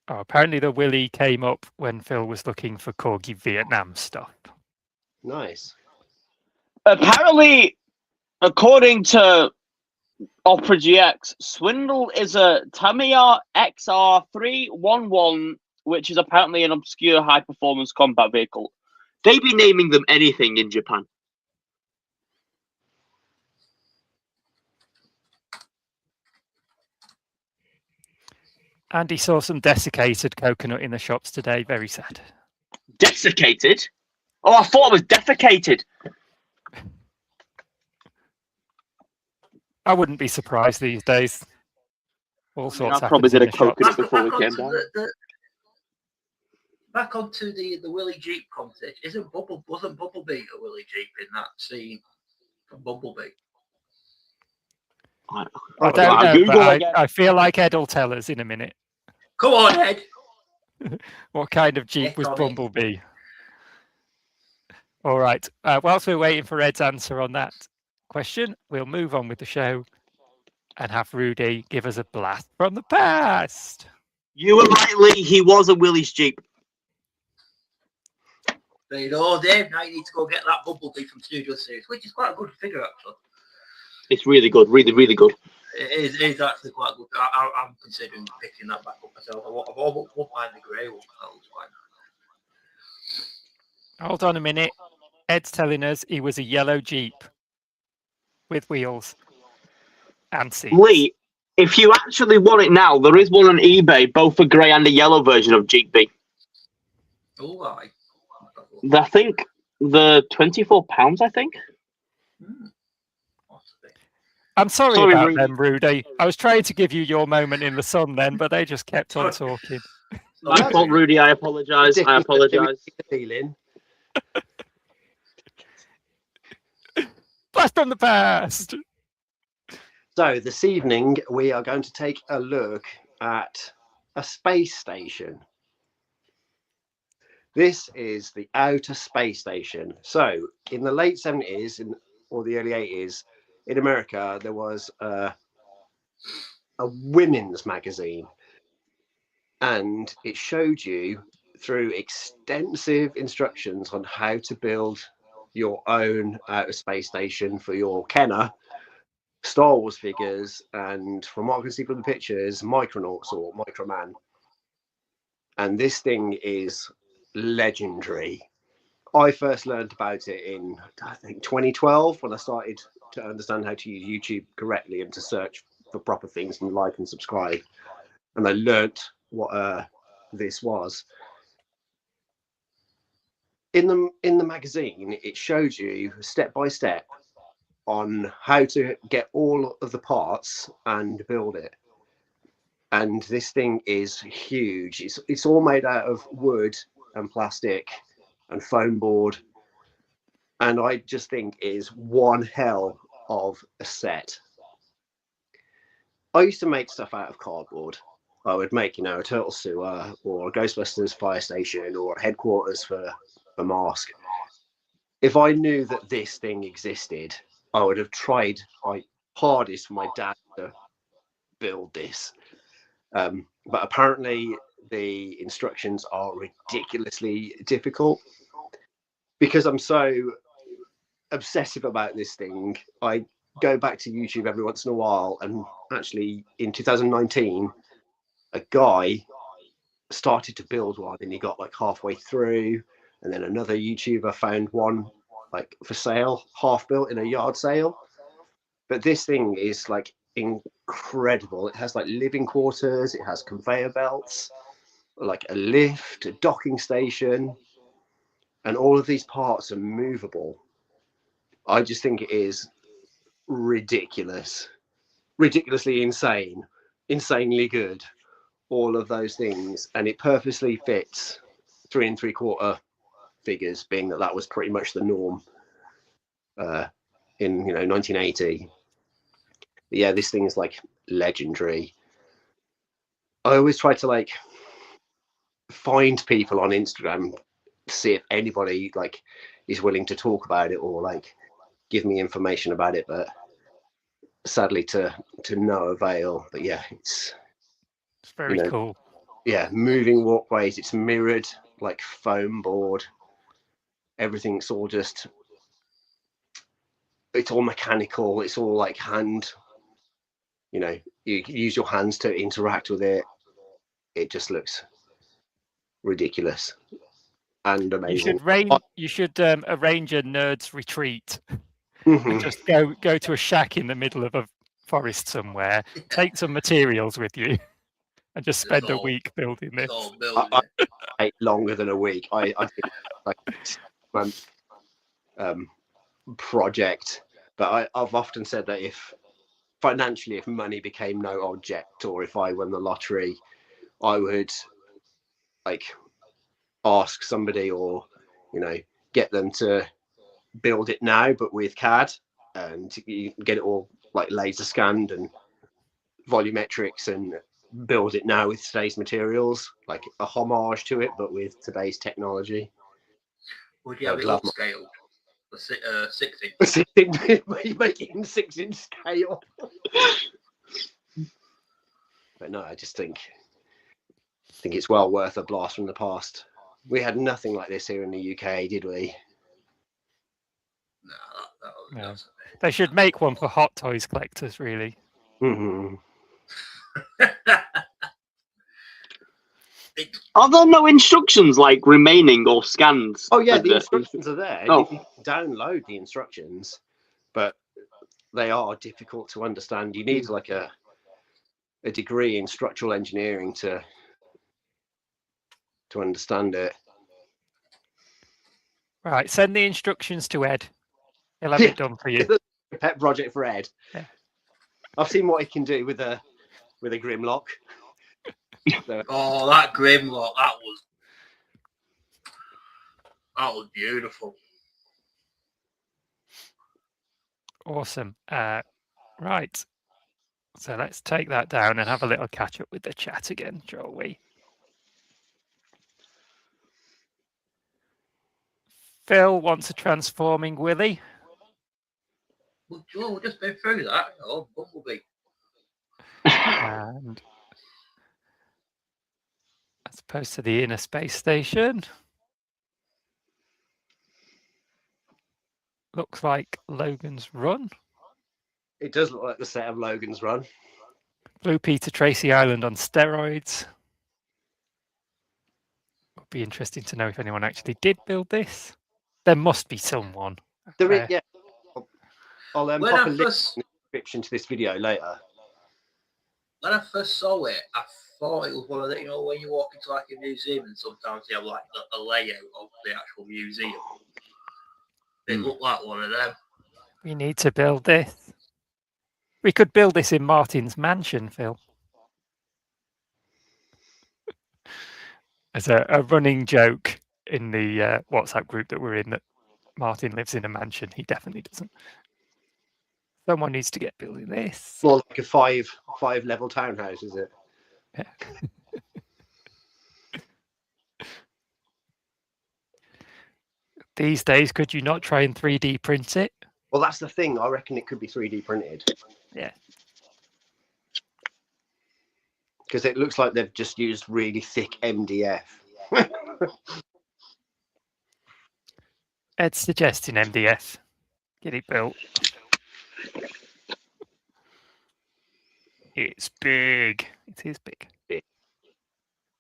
Oh, apparently the Willy came up when Phil was looking for Corgi Vietnam stuff. Nice. Apparently, according to Opera GX, Swindle is a Tamiya XR311, which is apparently an obscure high-performance combat vehicle. They be naming them anything in Japan. Andy saw some desiccated coconut in the shops today. Very sad. Desiccated? Oh, I thought it was defecated. I wouldn't be surprised these days. All sorts I probably happens in did a the shops. coconut before we came onto down. Back onto the Willy Jeep competition. Wasn't Bumblebee a Willy Jeep in that scene from Bumblebee? I I'll don't know, Google but again. I feel like Ed will tell us in a minute. Come on, Ed. What kind of Jeep Ed was on it. Bumblebee? All right. Whilst we're waiting for Ed's answer on that question, we'll move on with the show and have Rudy give us a blast from the past. You were right, Lee. He was a Willys Jeep. There you go, Dave. Now you need to go get that Bumblebee from Studio Series, which is quite a good figure, actually. It's really good. Really, really good. It is actually quite good. I'm considering picking that back up myself. I won't mind the grey one. That looks quite nice. Hold on a minute. Ed's telling us he was a yellow Jeep with wheels and seats. Lee, if you actually want it now, there is one on eBay, both a grey and a yellow version of Jeep B. Oh, aye. I think they're £24, I think. I'm sorry Sorry, about Rudy. them, Rudy. I was trying to give you your moment in the sun then, but they just kept on talking. My fault, Rudy. I apologise. I apologise. Feeling. Blast from the past. So this evening we are going to take a look at a space station. This is the Outer Space Station. So in the late 70s or the early 80s in America, there was a women's magazine, and it showed you through extensive instructions on how to build your own outer space station for your Kenner, Star Wars figures, and from what I can see from the pictures, Micronauts or Microman. and this thing is legendary. I first learned about it in, I think, 2012 when I started to understand how to use YouTube correctly and to search for proper things and like and subscribe. And I learnt what this was. In the magazine, it showed you step by step on how to get all of the parts and build it. And this thing is huge. It's all made out of wood and plastic and foam board, and I just think is one hell of a set. I used to make stuff out of cardboard. I would make, a turtle sewer or a Ghostbusters fire station or headquarters for a mask. If I knew that this thing existed, I would have tried my hardest for my dad to build this. But apparently the instructions are ridiculously difficult. Because I'm so obsessive about this thing, I go back to YouTube every once in a while, and actually in 2019 a guy started to build one and he got like halfway through, and then another YouTuber found one like for sale, half built in a yard sale. But this thing is like incredible. It has like living quarters, it has conveyor belts, like a lift, a docking station, and all of these parts are movable. I just think it is ridiculous, ridiculously insane, insanely good, all of those things. And it purposely fits 3 3/4 figures, being that was pretty much the norm in 1980. But yeah, this thing is like legendary. I always try to like find people on Instagram to see if anybody like is willing to talk about it or like give me information about it, but sadly to no avail. But yeah, it's very cool. Yeah, moving walkways, it's mirrored like foam board, everything's all just, it's all mechanical, it's all like hand, you use your hands to interact with it. It just looks ridiculous and amazing. You should arrange a nerds retreat. And just go to a shack in the middle of a forest somewhere, take some materials with you, and just spend a week building this. I take longer than a week. I think like a 6-month project. But I've often said that if money became no object, or if I won the lottery, I would like ask somebody or get them to build it now, but with CAD, and you get it all like laser scanned and volumetrics, and build it now with today's materials, like a homage to it, but with today's technology. Would you have it upscaled? The 6 inch? You make it in 6-inch scale. But no, I just think it's well worth a blast from the past. We had nothing like this here in the UK, did we? No. They should make one for Hot Toys collectors, really. Mm-hmm. Are there no instructions like remaining or scans? Oh yeah, the instructions are there. Oh. You can download the instructions, but they are difficult to understand. You need like a degree in structural engineering to understand it. Right, send the instructions to Ed. He'll have it done for you. A pet project for Ed. Yeah. I've seen what he can do with a Grimlock. Oh, that Grimlock, that was beautiful. Awesome. Right. So let's take that down and have a little catch up with the chat again, shall we? Phil wants a transforming Willy. Well, Joe, we've just been through that. Oh, Bumblebee. And as opposed to the inner space station. Looks like Logan's Run. It does look like the set of Logan's Run. Blue Peter Tracy Island on steroids. be interesting to know if anyone actually did build this. There must be someone. There is, yeah. I'll When pop a I link first in the description to this video later. saw it, I thought it was one of the, when you walk into like a museum and sometimes they have like a layout of the actual museum. It looked like one of them. We need to build this. We could build this in Martin's mansion, Phil. As a running joke in the WhatsApp group that we're in, that Martin lives in a mansion. He definitely doesn't. Someone needs to get building this. More like a five level townhouse, is it? Yeah. These days, could you not try and 3D print it? Well, that's the thing. I reckon it could be 3D printed. Yeah. Because it looks like they've just used really thick MDF. Ed's suggesting MDF. Get it built. It's big. It is big. Big.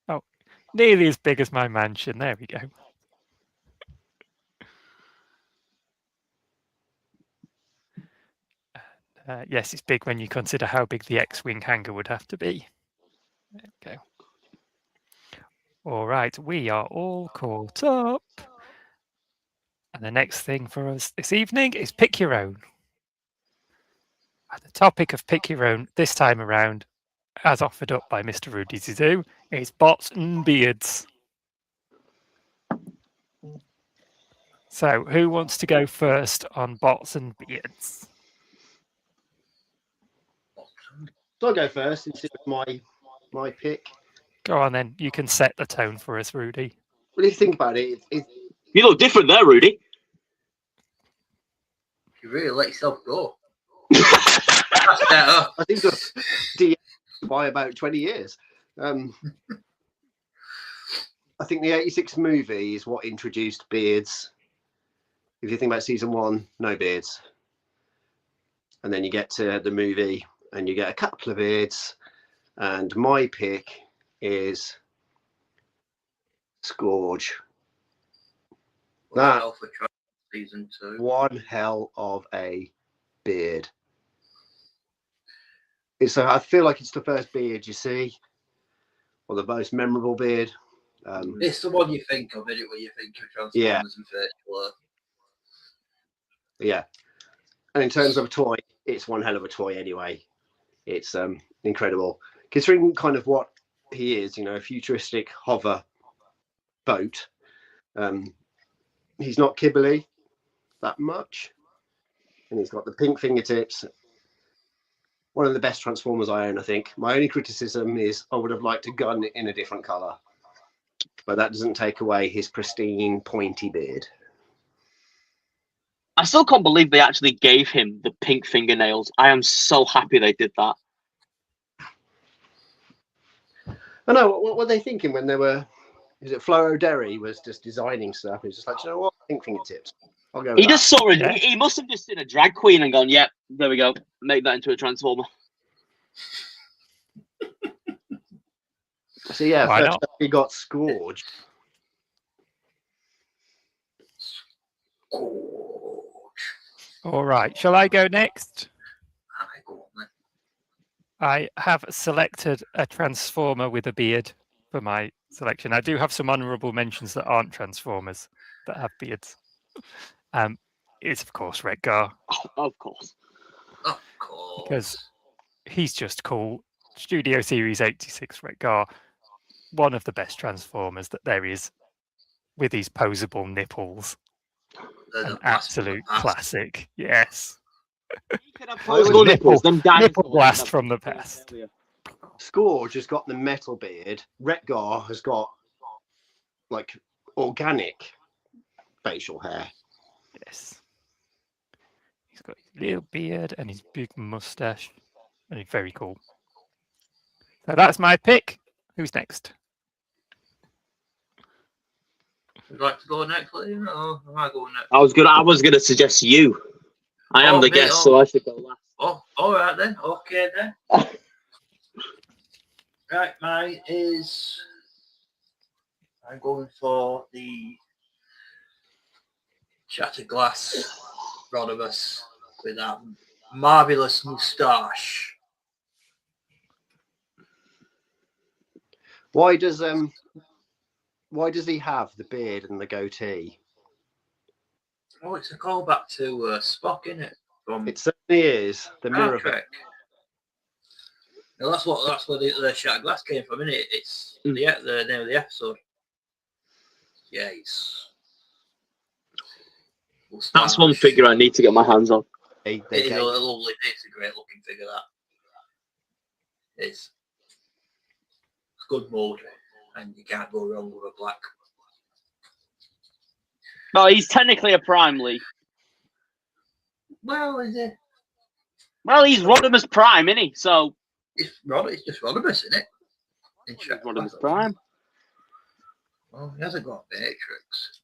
Oh, nearly as big as my mansion. There we go. Yes, it's big when you consider how big the X-Wing hangar would have to be. There we go. All right, we are all caught up. And the next thing for us this evening is Pick Your Own. And the topic of Pick Your Own this time around, as offered up by Mr. Rudy Zizou, is bots and beards. So, who wants to go first on bots and beards? So I'll go first instead of my pick. Go on then. You can set the tone for us, Rudy. Well, if you think about it, You look different there, Rudy. You really let yourself go. That's better. I think that's by about 20 years. I think the 86 movie is what introduced beards. If you think about season 1, no beards. And then you get to the movie and you get a couple of beards. And my pick is Scourge. That Alpha Trial season 2. one hell of a beard. I feel like it's the first beard you see, or the most memorable beard. It's the one you think of, isn't it, when you think of Transformers Yeah. and Virtual Earth. Yeah. And in terms of a toy, it's one hell of a toy anyway. It's incredible. Considering kind of what he is, a futuristic hover boat. He's not kibbly that much. And he's got the pink fingertips. One of the best Transformers I own, I think. My only criticism is I would have liked a gun in a different colour. But that doesn't take away his pristine, pointy beard. I still can't believe they actually gave him the pink fingernails. I am so happy they did that. I know, what were they thinking when they were... Is it Flo O'Derry was just designing stuff? He was just like, you know what? Pink fingertips. I'll go with He that. just saw it. Yeah. He must have just seen a drag queen and gone, "Yep, there we go. Make that into a Transformer." So yeah, Why first not? up he got Scourge. All right. Shall I go next? Aye, go on then. I have selected a Transformer with a beard for my selection. I do have some honourable mentions that aren't Transformers that have beards. It's of course Redgar, Of course. Of course. because he's just cool. Studio Series 86 Redgar, one of the best Transformers that there is, with these posable nipples. They're An the blast from the absolute past. classic. Yes. He could have I was posable nipple- nipples. Them dinosaurs nipple blast have- from the past. Scourge has got the metal beard. Redgar has got like organic facial hair. Yes. He's got his little beard and his big mustache. And he's very cool. So that's my pick. Who's next? Would you like to go next, Liam, or am I going next? I was gonna suggest you. I am Oh, the me, guest, oh. so I should go last. Oh, all right then. Okay then. Right, mine is I'm going for the shattered glass Rodimus with that marvelous moustache. Why does he have the beard and the goatee? Oh, it's a callback to Spock, isn't it? From It certainly is the Star mirror. Trek. No, that's where the shattered glass came from, isn't it? It's the name of the episode. Yeah, it's That's one figure I need to get my hands on. They It is gave- a lovely. It's a great looking figure. That it's good mold, and you can't go wrong with a black. No, he's technically a Prime, Lee. Well, is it? Well, he's Rodimus Prime, isn't he? So It's just Rodimus, isn't it? In he's Shattered Rodimus Glass. Prime. Well, he hasn't got Matrix.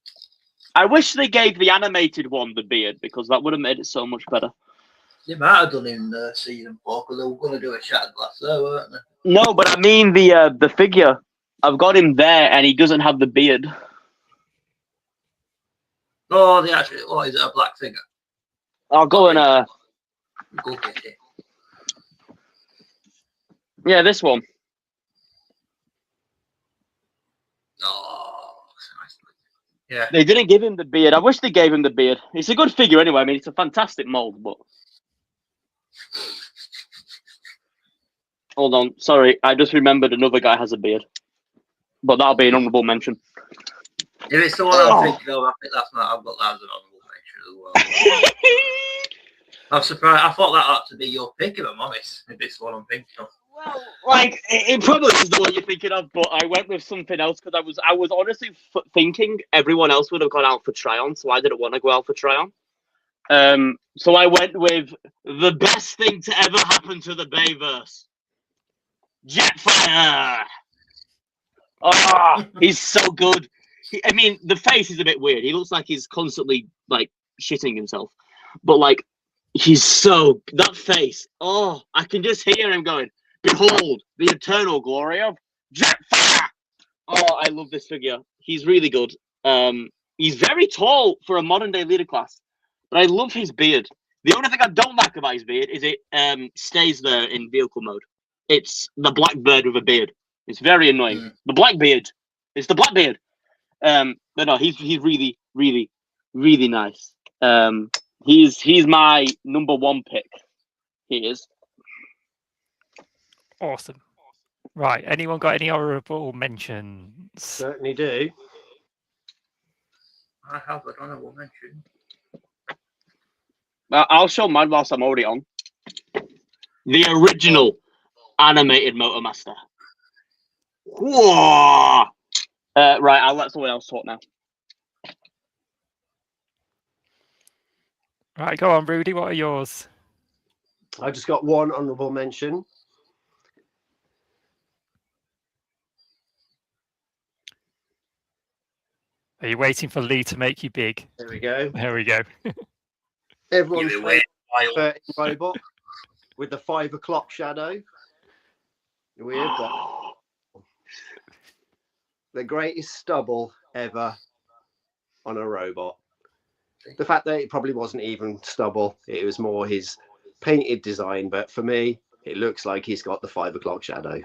I wish they gave the animated one the beard because that would have made it so much better. They might have done in season 4 because they were going to do a Shattered Glass there, weren't they? No, but I mean the figure. I've got him there, and he doesn't have the beard. Oh, they actually. What is it? A black figure? I'll go and Go get it. yeah, this one. Oh, nice. Yeah. They didn't give him the beard. I wish they gave him the beard. It's a good figure anyway. I mean, it's a fantastic mold, but hold on. Sorry, I just remembered another guy has a beard, but that'll be an honourable mention. If it's the one I'm thinking of, I think that's not. I've got that as an honourable mention as well. I'm surprised. I thought that ought to be your pick, if I'm honest. If it's the one I'm thinking of. Well, like it probably is the one you're thinking of, but I went with something else because I was honestly thinking everyone else would have gone out for Tryon, so I didn't want to go out for Tryon. So I went with the best thing to ever happen to the Bayverse, Jetfire. Oh, he's so good. I mean, the face is a bit weird. He looks like he's constantly like shitting himself, but like he's so that face. Oh, I can just hear him going. Behold the eternal glory of Jetfire. Oh, I love this figure. He's really good. He's very tall for a modern day leader class, but I love his beard. The only thing I don't like about his beard is it stays there in vehicle mode. It's the black bird with a beard. It's very annoying. The black beard. It's the black beard. But no, he's really, really, really nice. He's my number one pick. He is. Awesome. Right. Anyone got any honourable mentions? Certainly do. I have an honourable mention. I'll show mine whilst I'm already on. The original animated Motormaster. Whoa! Right, I'll let someone else talk now. Right, go on, Rudy. What are yours? I just got one honourable mention. Are you waiting for Lee to make you big? There we go. There we go. Everyone's Give it away, favourite robot with the 5 o'clock shadow. Weird, but the greatest stubble ever on a robot. The fact that it probably wasn't even stubble, it was more his painted design, but for me, it looks like he's got the 5 o'clock shadow.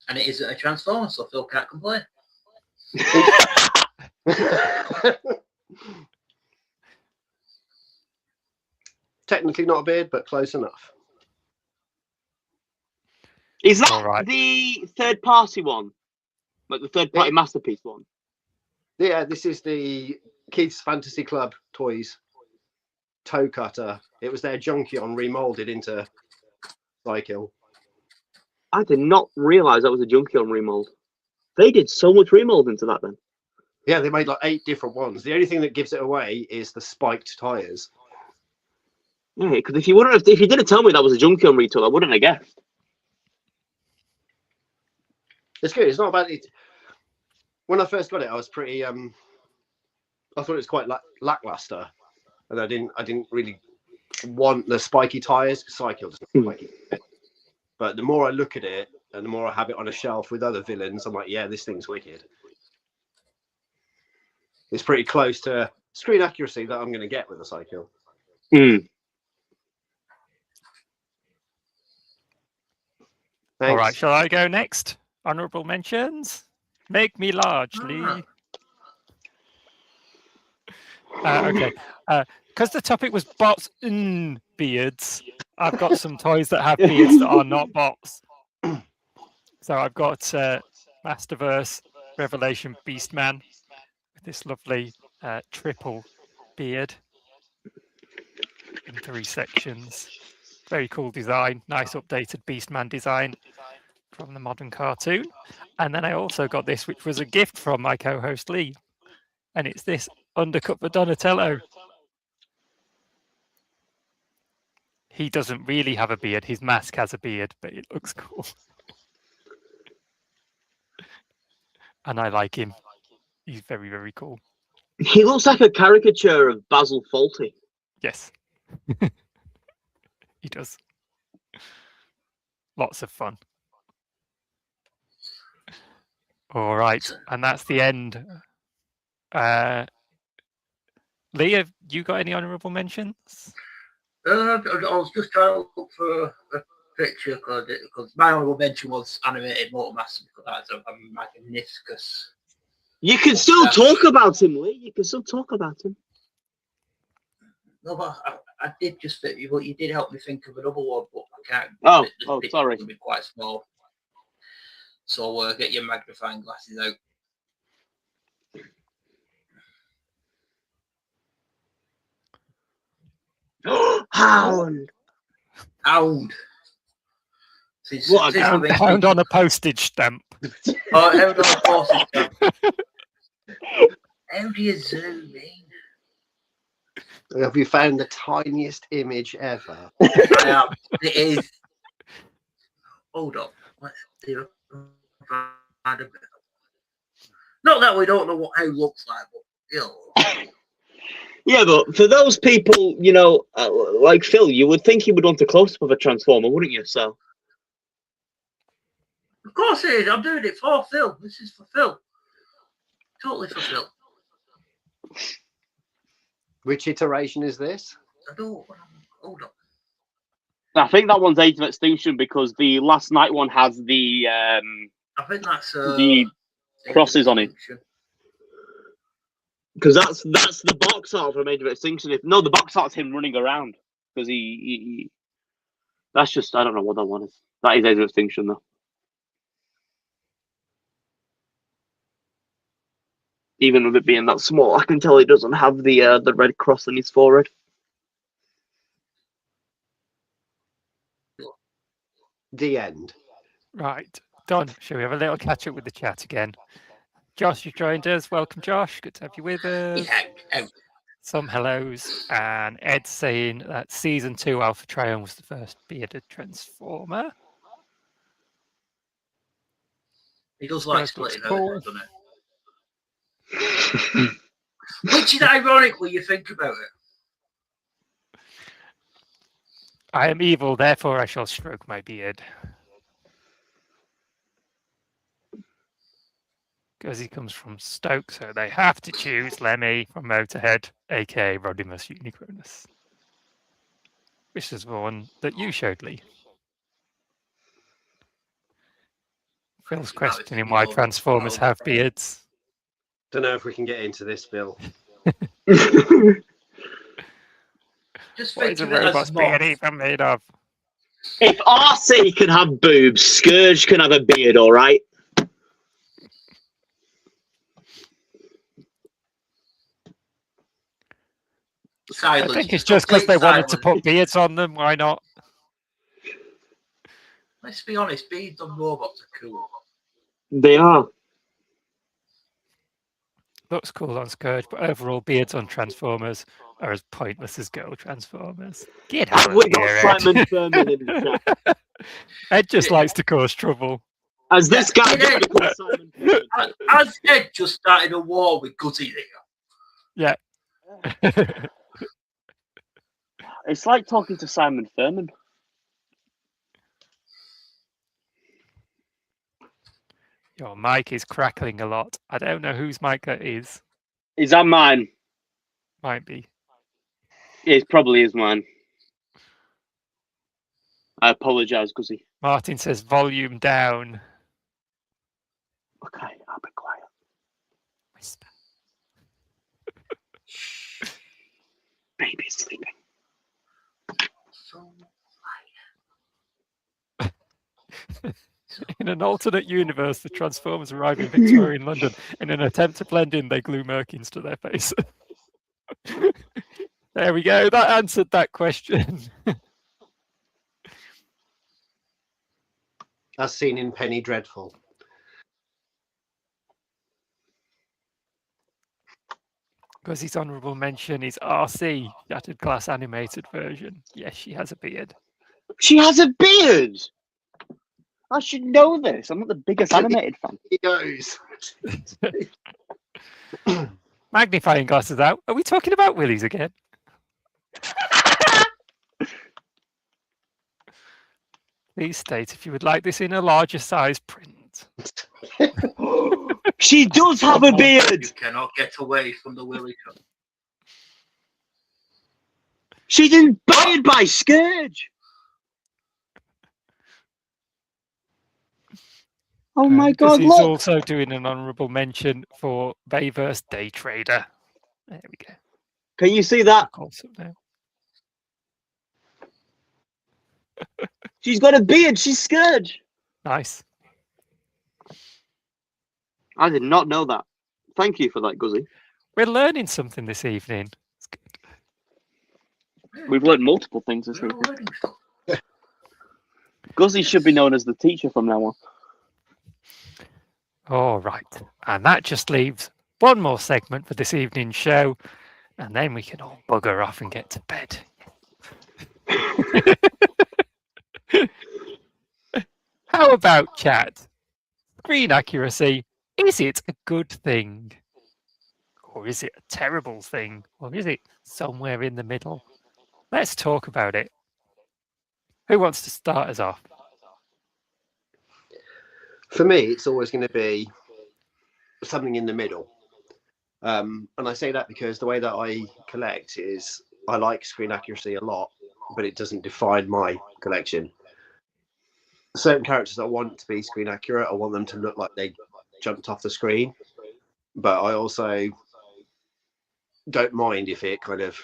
And it isn't a Transformer, so Phil can't complain. Technically not a beard, but close enough. Is that All right. the third party one? Like the third party masterpiece one? Yeah, this is the Keith's Fantasy Club Toys toe cutter. It was their Junkion remolded into Cycle. I did not realise that was a Junkion remold. They did so much remold into that then. Yeah, they made like 8 different ones. The only thing that gives it away is the spiked tires. Yeah, because if you didn't tell me that was a Junkion retool, I wouldn't have guessed. It's good. It's not bad. When I first got it, I was pretty. I thought it was quite lackluster, and I didn't really want the spiky tires. Cycle doesn't spiky. But the more I look at it, And the more I have it on a shelf with other villains, I'm like, yeah, this thing's wicked. It's pretty close to screen accuracy that I'm going to get with a Psykill. Mm. All right, Thanks. shall I go next? Honourable mentions? Make me large, Lee. Okay. Because the topic was bots and beards, I've got some toys that have beards that are not bots. So I've got Masterverse Revelation Beastman with this lovely triple beard in 3 sections. Very cool design, nice updated Beastman design from the modern cartoon. And then I also got this, which was a gift from my co-host Lee. And it's this Undercut for Donatello. He doesn't really have a beard. His mask has a beard, but it looks cool. And I like him. He's very, very cool. He looks like a caricature of Basil Fawlty. Yes. He does. Lots of fun. All right. And that's the end. Lee, have you got any honourable mentions? I was just trying to look for a picture because my honourable mention was animated Motormaster because that's a magnificus. You can still talk about him, Lee. You can still talk about him. No, but I did just think you did help me think of another one, but I can't. Oh, sorry. Be quite small. So get your magnifying glasses out. Hound. Hound. What a Hound on a postage stamp. Oh, hound on a postage stamp. How do you zoom in? Have you found the tiniest image ever? I am. It is. Hold up. Let's do it. Not that we don't know what hound looks like, but Yeah, but for those people, you know, like Phil, you would think he would want a close-up of a Transformer, wouldn't you? So, of course it is. I'm doing it for Phil. This is for Phil. Totally for Phil. Which iteration is this? I don't. Hold up. I think that one's Age of Extinction because the Last Night one has the I think that's the crosses on it. Because that's the box art from Age of Extinction. No, the box art's him running around because he that's just, I don't know what that one is. That is Age of Extinction though. Even with it being that small, I can tell he doesn't have the red cross on his forehead. The end. Right. Done. Shall we have a little catch up with the chat again? Josh, you joined us. Welcome, Josh. Good to have you with us. Yeah. Some hellos. And Ed saying that season 2 Alpha Trion was the first bearded Transformer. He does like First looks splitting cool. her, doesn't he? Which is ironic when you think about it. I am evil, therefore I shall stroke my beard. Because he comes from Stoke, so they have to choose Lemmy from Motorhead, aka Rodimus Unicronus. Which is the one that you showed, Lee. Phil's questioning why Transformers have beards. Don't know if we can get into this, Bill. Just What is a think of it robot's as beard moth. even made of? If RC can have boobs, Scourge can have a beard, all right? Silence. I think it's just because they Complete wanted to silence. put beards on them. Why not? Let's be honest, beads on robots are cool. They are. Looks cool on Scourge, but overall, beards on Transformers are as pointless as girl Transformers. Get out of We got here, Simon Ed. Furman in the chat. Ed just likes to cause trouble. As this guy Yeah. just called Simon Furman. As Ed just started a war with Gutty there. Yeah. It's like talking to Simon Furman. Your mic is crackling a lot. I don't know whose mic that is. Is that mine? Might be. It probably is mine. I apologise, Guzzy. Martin says volume down. Okay, I'll be quiet. Whisper. Baby's sleeping. So, In an alternate universe, the Transformers arrive in Victorian London. In an attempt to blend in, they glue Merkins to their face. There we go. That answered that question. As seen in Penny Dreadful. Because his honourable mention is RC, Shattered Glass animated version. Yes, she has a beard. She has a beard. I should know this. I'm not the biggest animated fan. He goes. Magnifying glasses out. Are we talking about Willies again? Please state if you would like this in a larger size print. She does have a beard. you cannot get away from the Willy cut. She's inspired by Scourge. Oh my God! He's Look. also doing an honourable mention for Bayverse Day Trader. There we go. Can you see that? Close up now. She's got a beard. She's Scourge. Nice. I did not know that. Thank you for that, Guzzy. We're learning something this evening. It's good. We've learned multiple things this We're week. learning stuff. Guzzy should be known as the teacher from now on. All right. And that just leaves one more segment for this evening's show. And then we can all bugger off and get to bed. How about chat? Screen accuracy. Is it a good thing? Or is it a terrible thing? Or is it somewhere in the middle? Let's talk about it. Who wants to start us off? For me, it's always going to be something in the middle. And I say that because the way that I collect is I like screen accuracy a lot, but it doesn't define my collection. Certain characters I want to be screen accurate, I want them to look like they jumped off the screen. But I also don't mind if it kind of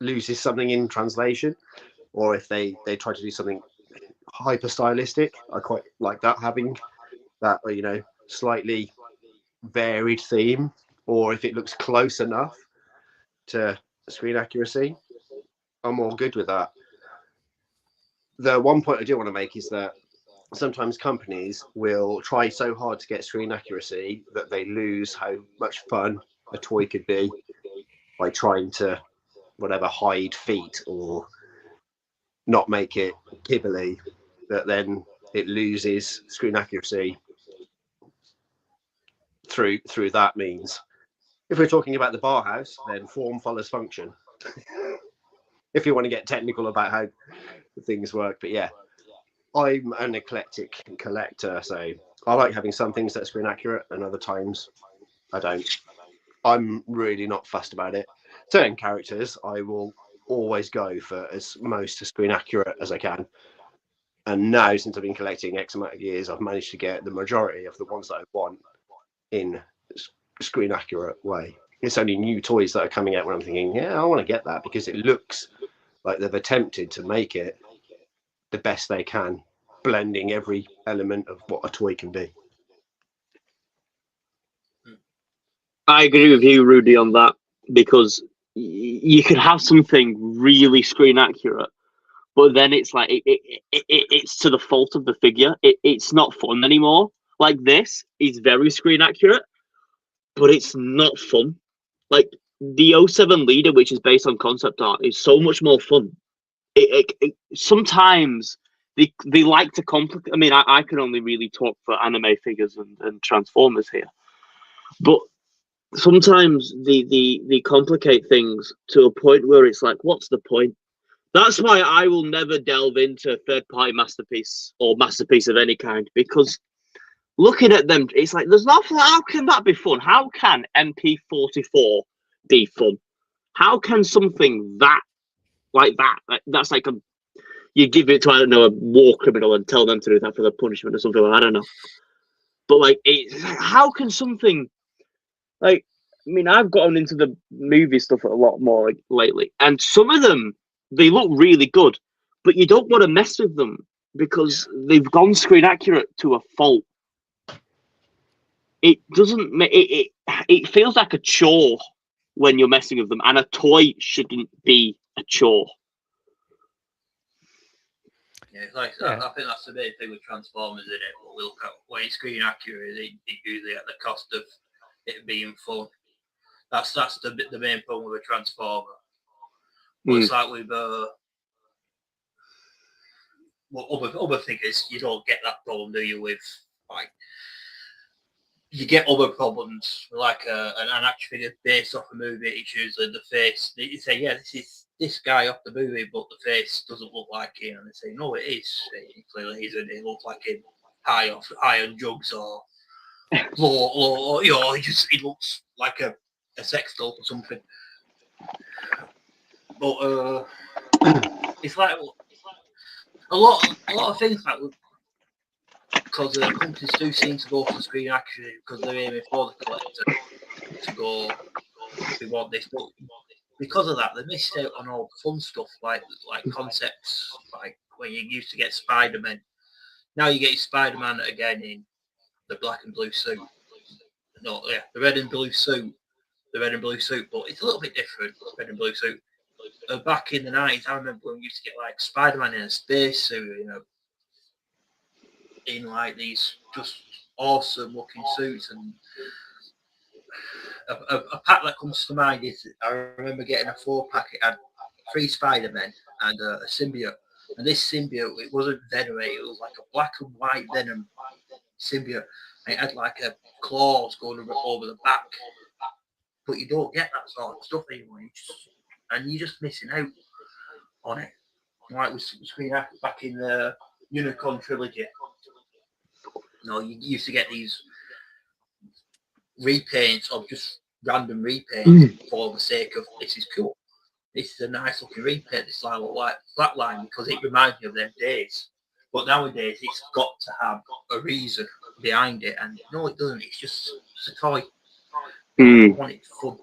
loses something in translation, or if they try to do something hyper stylistic. I quite like that, having that, you know, slightly varied theme, or if it looks close enough to screen accuracy, I'm all good with that. The one point I do want to make is that sometimes companies will try so hard to get screen accuracy that they lose how much fun a toy could be by trying to whatever hide feet or not make it gibbly, that then it loses screen accuracy through that means. If we're talking about the bar house, then form follows function. If you want to get technical about how things work, but yeah, I'm an eclectic collector, so I like having some things that are screen accurate and other times I don't. I'm really not fussed about it. Certain characters I will always go for as most screen accurate as I can. And now, since I've been collecting X amount of years, I've managed to get the majority of the ones that I want in screen accurate way. It's only new toys that are coming out when I'm thinking, yeah, I want to get that because it looks like they've attempted to make it the best they can, blending every element of what a toy can be. I agree with you, Rudy, on that, because you could have something really screen accurate, but then it's like it's to the fault of the figure. It's not fun anymore. Like this is very screen accurate, but it's not fun. Like the 07 Leader, which is based on concept art, is so much more fun. Sometimes they like to complicate. I mean, I can only really talk for anime figures and Transformers here, but sometimes they complicate things to a point where it's like, what's the point? That's why I will never delve into third-party masterpiece or masterpiece of any kind, because looking at them, it's like there's nothing. How can that be fun? How can MP44 be fun? How can something that's like you give it to, I don't know, a war criminal and tell them to do that for the punishment or something? I don't know. But like, how can something like? I mean, I've gotten into the movie stuff a lot more lately, and some of them they look really good, but you don't want to mess with them because they've gone screen accurate to a fault. It doesn't. It feels like a chore when you're messing with them, and a toy shouldn't be a chore. Yeah, like I think that's the main thing with Transformers, isn't it? What we look at when it's screen accurate, it usually at the cost of it being fun. That's the main problem with a Transformer. But it's like with other figures, you don't get that problem, do you? With like, you get other problems like an action figure based off a movie. It's usually the face. You say, yeah, this is this guy off the movie, but the face doesn't look like him, and they say, no, it is. It clearly isn't. It looks like him high on drugs or low, you know. He looks like a sex doll or something. But it's like a lot of things like, because companies do seem to go for screen accuracy because they're aiming for the collector to go, we want this, but because of that they missed out on all the fun stuff like concepts like when you used to get Spider-Man. Now you get Spider-Man again in the black and blue suit. No, yeah, the red and blue suit, but it's a little bit different. Red and blue suit. Back in the 90s, I remember when we used to get like Spider-Man in a space suit, you know, in like these just awesome looking suits. And a pack that comes to mind is I remember getting a 4-pack. It had 3 Spider-Men and a symbiote. And this symbiote, it wasn't Venom, it was like a black and white Venom symbiote. And it had like a claws going over the back. But you don't get that sort of stuff anymore. You're just missing out on it. Like with Screen Accurate back in the Unicorn trilogy. You know, you used to get these repaints of just random repaints for the sake of this is cool. This is a nice looking repaint. This line look like Flatline because it reminds me of them days. But nowadays it's got to have a reason behind it, and no, it doesn't. It's just a toy. I want it fun.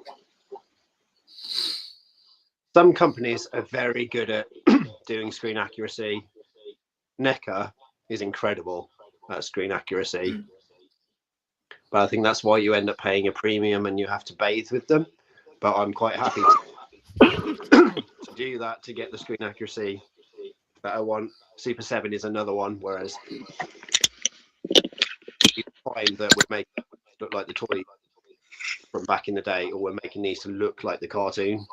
Some companies are very good at doing screen accuracy. NECA is incredible at screen accuracy. But I think that's why you end up paying a premium and you have to bathe with them. But I'm quite happy to do that to get the screen accuracy that I want. Super 7 is another one, whereas you find that we're making it look like the toy from back in the day, or we're making these to look like the cartoon.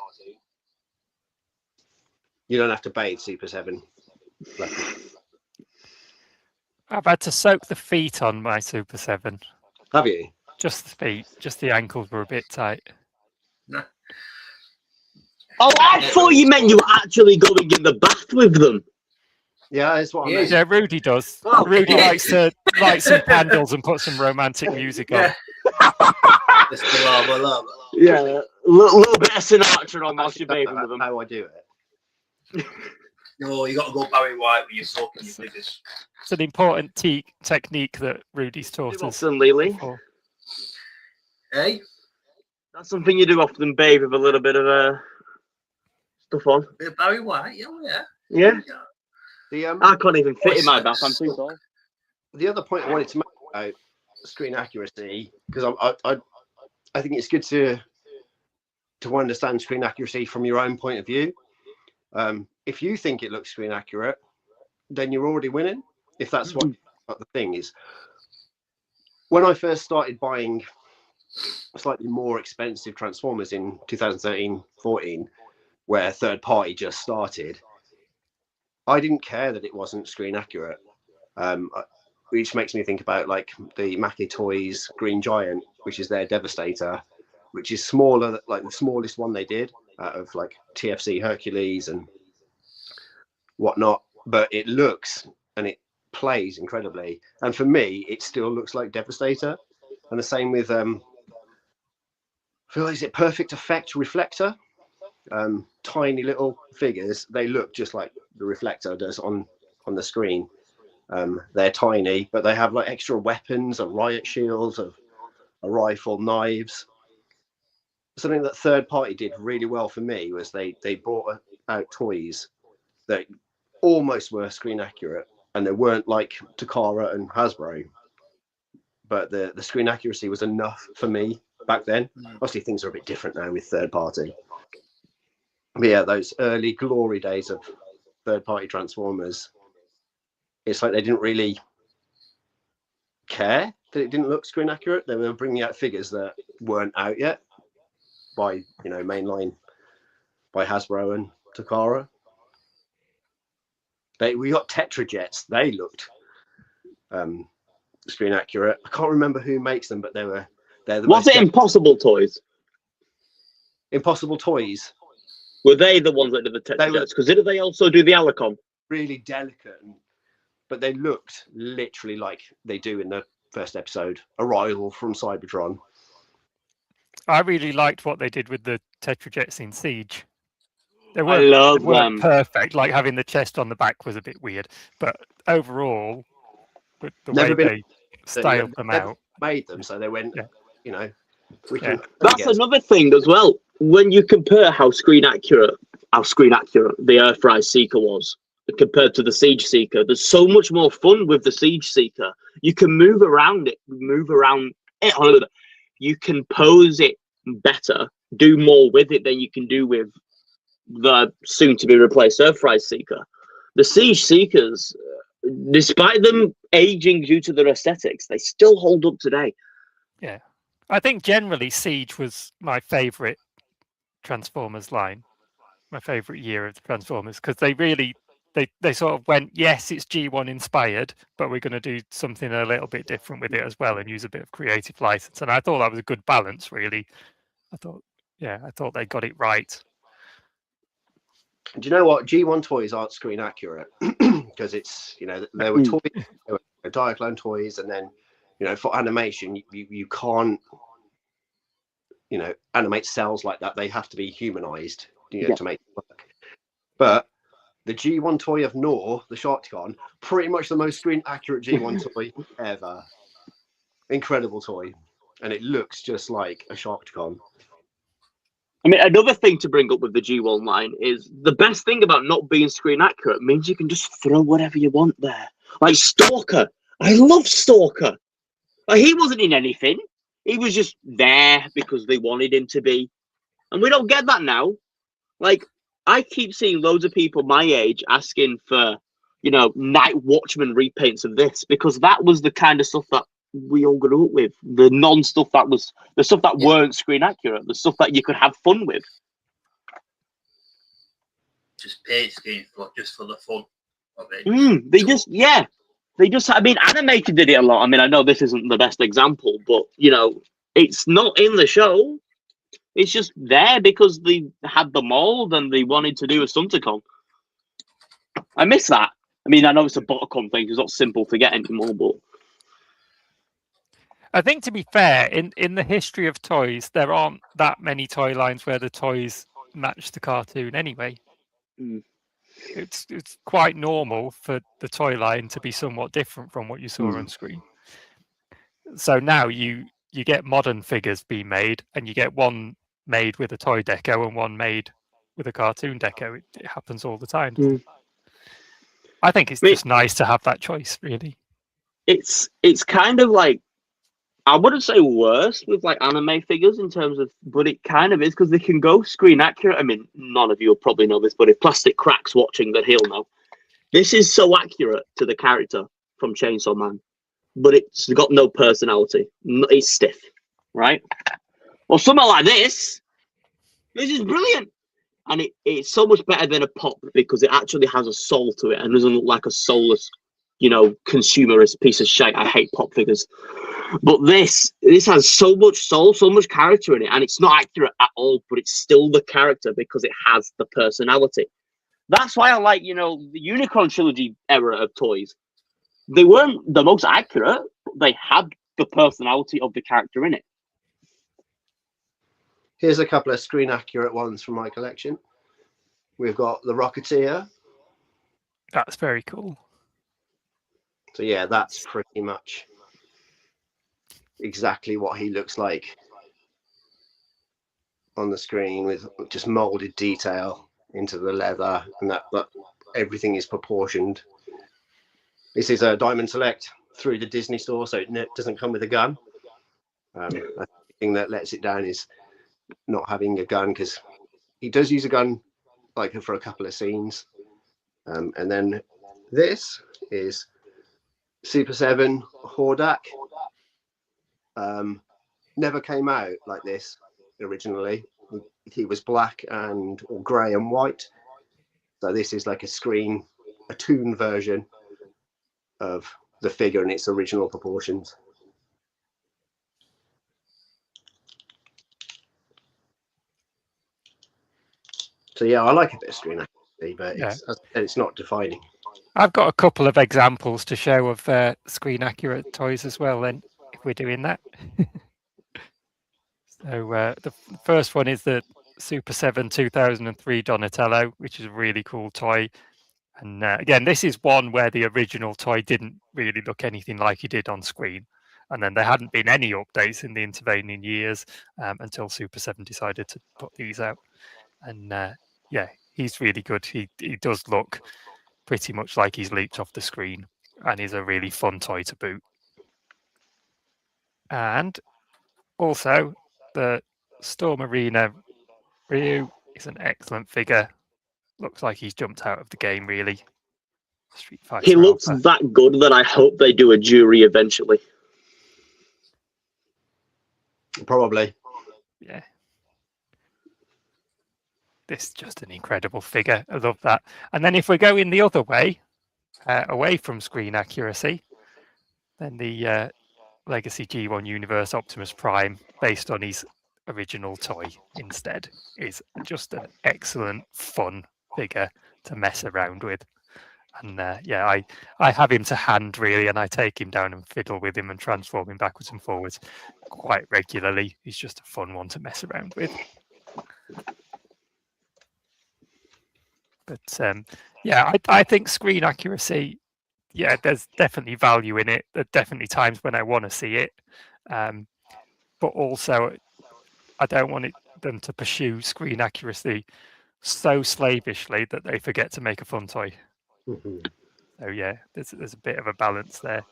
You don't have to bathe Super 7. I've had to soak the feet on my Super 7. Have you? Just the feet. Just the ankles were a bit tight. No. Oh, I thought you meant you were actually going in the bath with them. Yeah, that's what I meant. Yeah, Rudy does. Rudy likes to light some candles and put some romantic music on. Yeah, a little bit of Sinatra on whilst you're bathing with them. How I do it. No, you got to go Barry White when you're soaking your figures. It's an important technique that Rudy's taught us. Lily. Hey? That's something you do often, bathe with a little bit of stuff on. Bit of Barry White, yeah. Yeah. The, I can't even fit in my bath. I'm too tall. The other point I wanted to make about screen accuracy, because I think it's good to understand screen accuracy from your own point of view. If you think it looks screen accurate, then you're already winning. If that's what the thing is. When I first started buying slightly more expensive Transformers in 2013-14, where third party just started, I didn't care that it wasn't screen accurate, which makes me think about like the Mackie Toys Green Giant, which is their Devastator, which is smaller, like the smallest one they did out of like TFC Hercules and whatnot, but it looks and it plays incredibly. And for me, it still looks like Devastator. And the same with I feel like, is it Perfect Effect Reflector? Tiny little figures. They look just like the Reflector does on the screen. They're tiny, but they have like extra weapons, a riot shields, a rifle, knives. Something that Third Party did really well for me was they brought out toys that almost were screen accurate, and they weren't like Takara and Hasbro, but the screen accuracy was enough for me back then. Obviously things are a bit different now with Third Party, but yeah, those early glory days of Third Party Transformers, it's like they didn't really care that it didn't look screen accurate. They were bringing out figures that weren't out yet by, mainline by Hasbro and Takara. We got Tetrajets. They looked screen accurate. I can't remember who makes them, but they're the Was it Impossible Toys? Impossible Toys. Were they the ones that did the Tetrajets? Because didn't they also do the Alicon? Really delicate, but they looked literally like they do in the first episode, Arrival from Cybertron. I really liked what they did with the Tetrajets in Siege. They love weren't them. perfect. Like having the chest on the back was a bit weird, but overall, the Never way been- they styled them out. Made them, so they went, Yeah. we can. That's another thing as well. When you compare how screen accurate the Earthrise Seeker was compared to the Siege Seeker, there's so much more fun with the Siege Seeker. You can move around it. You can pose it better, do more with it than you can do with the soon-to-be replaced Earthrise Seeker. The Siege Seekers, despite them aging due to their aesthetics, they still hold up today. Yeah, I think generally Siege was my favourite Transformers line, my favourite year of the Transformers, because they really they sort of went, yes, it's G1 inspired, but we're going to do something a little bit different with it as well and use a bit of creative license. And I thought that was a good balance, really. I thought they got it right. Do you know what? G1 toys aren't screen accurate because it's, there were toys, there were Diaclone toys, and then, for animation, you can't, animate cells like that. They have to be humanized, to make it work. But the G1 toy of Nor, the Sharkticon, pretty much the most screen accurate G1 toy ever. Incredible toy. And it looks just like a Sharkticon. I mean, another thing to bring up with the G1 line is the best thing about not being screen accurate means you can just throw whatever you want there. Like Stalker. I love Stalker. Like, he wasn't in anything. He was just there because they wanted him to be. And we don't get that now. Like, I keep seeing loads of people my age asking for, Night Watchman repaints of this, because that was the kind of stuff that we all grew up with. The non-stuff that was, the stuff that weren't screen accurate, the stuff that you could have fun with. Just paint scheme just for the fun of it. They just, I mean, Animated did it a lot. I mean, I know this isn't the best example, but, it's not in the show. It's just there because they had the mold and they wanted to do a Stunticon. I miss that. I mean, I know it's a Botacon thing. It's not simple to get anymore, but I think, to be fair, in the history of toys, there aren't that many toy lines where the toys match the cartoon anyway. It's quite normal for the toy line to be somewhat different from what you saw on screen. So now you get modern figures being made, and you get one made with a toy deco and one made with a cartoon deco. It happens all the time. I think it's just nice to have that choice, really. It's kind of like, I wouldn't say worse with like anime figures in terms of, but it kind of is, because they can go screen accurate. I mean, none of you will probably know this, but if Plastic Crack's watching, then he'll know. This is so accurate to the character from Chainsaw Man, but it's got no personality. It's stiff, right? Well, something like this is brilliant. And it's so much better than a pop because it actually has a soul to it and doesn't look like a soulless, consumerist piece of shit. I hate pop figures. But this has so much soul, so much character in it, and it's not accurate at all, but it's still the character because it has the personality. That's why I like, the Unicron trilogy era of toys. They weren't the most accurate, but they had the personality of the character in it. Here's a couple of screen accurate ones from my collection. We've got the Rocketeer. That's very cool. So yeah, that's pretty much exactly what he looks like on the screen, with just molded detail into the leather, and that everything is proportioned. This is a Diamond Select through the Disney store, so it doesn't come with a gun. The thing that lets it down is not having a gun, because he does use a gun like for a couple of scenes. And then this is Super 7 Hordak. Never came out like this originally. He was black or grey and white. So this is like a toon version of the figure in its original proportions. So yeah, I like a bit of screen accuracy, but it's not defining. I've got a couple of examples to show of screen accurate toys as well, then, if we're doing that. So the first one is the Super 7 2003 Donatello, which is a really cool toy. And again, this is one where the original toy didn't really look anything like he did on screen. And then there hadn't been any updates in the intervening years until Super 7 decided to put these out. And yeah, he's really good. He does look pretty much like he's leaped off the screen, and is a really fun toy to boot. And also, the Storm Arena Ryu is an excellent figure. Looks like he's jumped out of the game, really. Street Fighter He looks Alpha. that good that I hope they do a jury eventually. Probably. Yeah. This is just an incredible figure. I love that. And then if we're going the other way, away from screen accuracy, then the Legacy G1 Universe Optimus Prime, based on his original toy instead, is just an excellent, fun figure to mess around with. And yeah, I have him to hand, really, and I take him down and fiddle with him and transform him backwards and forwards quite regularly. He's just a fun one to mess around with. But yeah, I think screen accuracy, yeah, there's definitely value in it. There are definitely times when I want to see it. But also, I don't want them to pursue screen accuracy so slavishly that they forget to make a fun toy. Mm-hmm. So yeah, there's a bit of a balance there.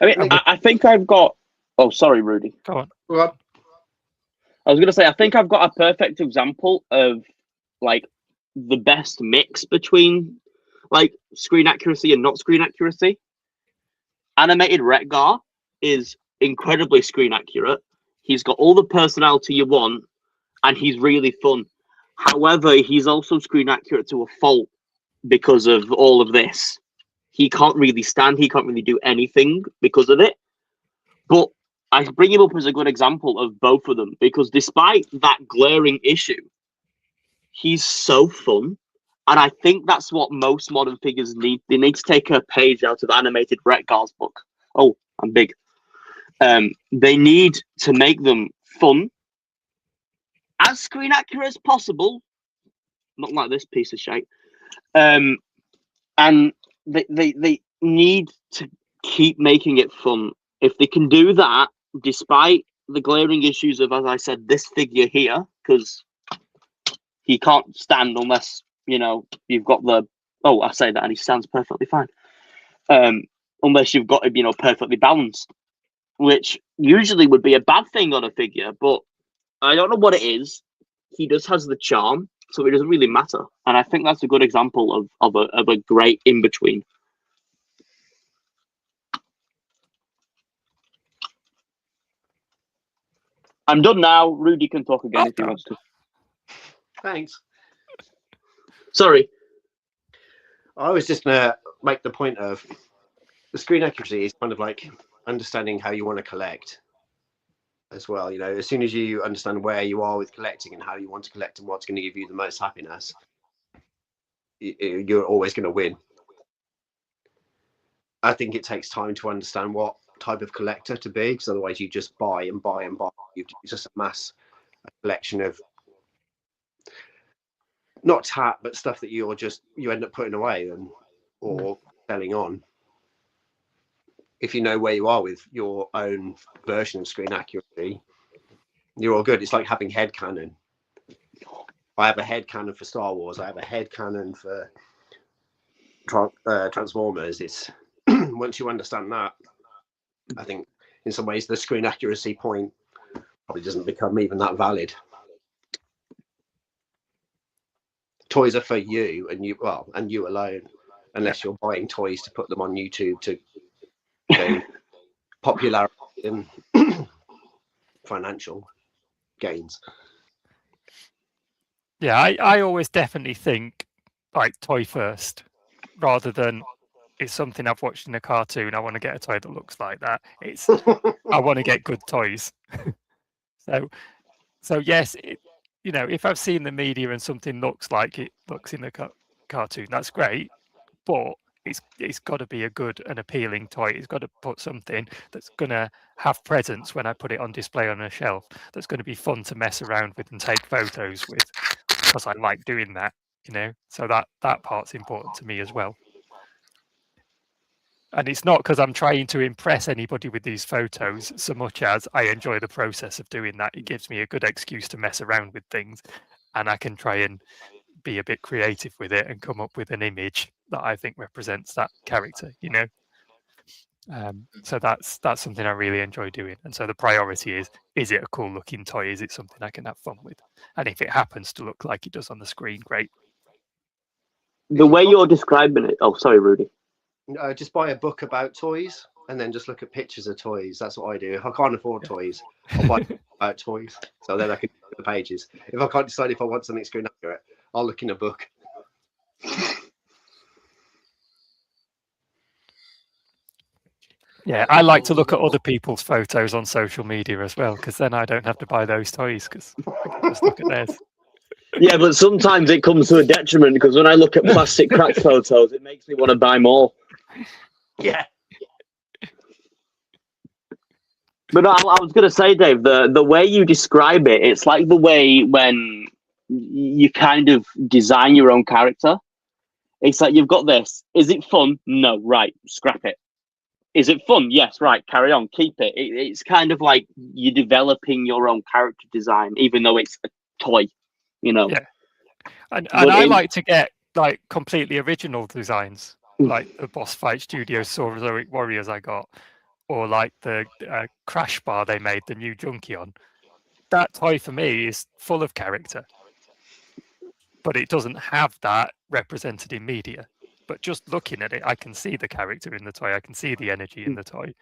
I mean, I think I've got... Oh, sorry, Rudy. Go on. Well, I was going to say, I think I've got a perfect example of, like, the best mix between, like, screen accuracy and not screen accuracy. Animated Retgar is incredibly screen accurate. He's got all the personality you want, and he's really fun. However, he's also screen accurate to a fault because of all of this. He can't really stand, he can't really do anything because of it. But I bring him up as a good example of both of them, because despite that glaring issue, he's so fun. And I think that's what most modern figures need. They need to take a page out of Animated Retgar's book. Oh, I'm big. They need to make them fun, as screen accurate as possible, not like this piece of shit. And they need to keep making it fun. If they can do that, despite the glaring issues of, as I said, this figure here, because he can't stand unless, you know, you've got the... Oh, I say that and he stands perfectly fine. Unless you've got him, you know, perfectly balanced, which usually would be a bad thing on a figure, but I don't know what it is. He just has the charm, so it doesn't really matter. And I think that's a good example of a great in-between. I'm done now. Rudy can talk again if he wants to. thanks. Sorry. I was just going to make the point of the screen accuracy is kind of like understanding how you want to collect as well. You know, as soon as you understand where you are with collecting and how you want to collect and what's going to give you the most happiness, you're always going to win. I think it takes time to understand what type of collector to be, because otherwise you just buy and buy and buy. It's just a collection of not tat, but stuff that you end up putting away or selling on. If you know where you are with your own version of screen accuracy, you're all good. It's like having headcanon. I have a headcanon for Star Wars. I have a headcanon for Transformers. It's once you understand that, I think in some ways the screen accuracy point probably doesn't become even that valid. Toys are for you and you alone, unless you're buying toys to put them on YouTube to gain popularity and financial gains. Yeah, I always definitely think like toy first, rather than it's something I've watched in a cartoon. I want to get a toy that looks like that. It's I want to get good toys. So yes, if I've seen the media and something looks like it looks in the cartoon, that's great. But it's got to be a good and appealing toy. It's got to put something that's going to have presence when I put it on display on a shelf. That's going to be fun to mess around with and take photos with, because I like doing that. So that part's important to me as well. And it's not because I'm trying to impress anybody with these photos so much as I enjoy the process of doing that. It gives me a good excuse to mess around with things, and I can try and be a bit creative with it and come up with an image that I think represents that character, So that's something I really enjoy doing. And so the priority is it a cool looking toy? Is it something I can have fun with? And if it happens to look like it does on the screen, great. The way you're describing it. Oh, sorry, Rudy. Just buy a book about toys and then just look at pictures of toys. That's what I do. If I can't afford toys, I'll buy about toys. So then I can look at the pages. If I can't decide if I want something screen accurate, I'll look in a book. Yeah, I like to look at other people's photos on social media as well, because then I don't have to buy those toys, because I can just look at theirs. Yeah, but sometimes it comes to a detriment, because when I look at plastic crack photos, it makes me want to buy more. Yeah. But I was going to say, Dave, the way you describe it, it's like the way when you kind of design your own character. It's like you've got this. Is it fun? No. Right. Scrap it. Is it fun? Yes. Right. Carry on. Keep it. It's kind of like you're developing your own character design, even though it's a toy, Yeah. And I like to get like completely original designs, like the Boss Fight Studios Saurozoic Warriors I got, or like the Crash Bar they made, the new Junkion. That toy for me is full of character, but it doesn't have that represented in media. But just looking at it, I can see the character in the toy. I can see the energy in the toy,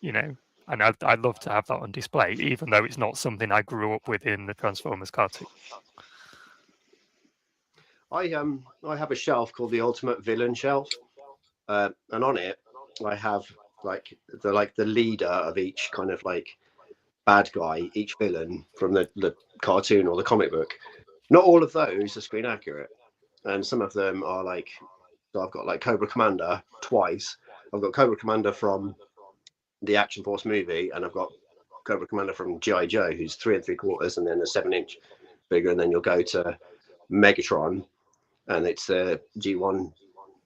and I'd love to have that on display, even though it's not something I grew up with in the Transformers cartoon. I have a shelf called the Ultimate Villain Shelf, and on it I have the leader of each kind of like bad guy, each villain from the cartoon or the comic book. Not all of those are screen accurate, and some of them are like. So I've got like Cobra Commander twice. I've got Cobra Commander from the Action Force movie, and I've got Cobra Commander from G.I. Joe, who's 3 3/4, and then a 7-inch bigger, and then you'll go to Megatron, and it's the G1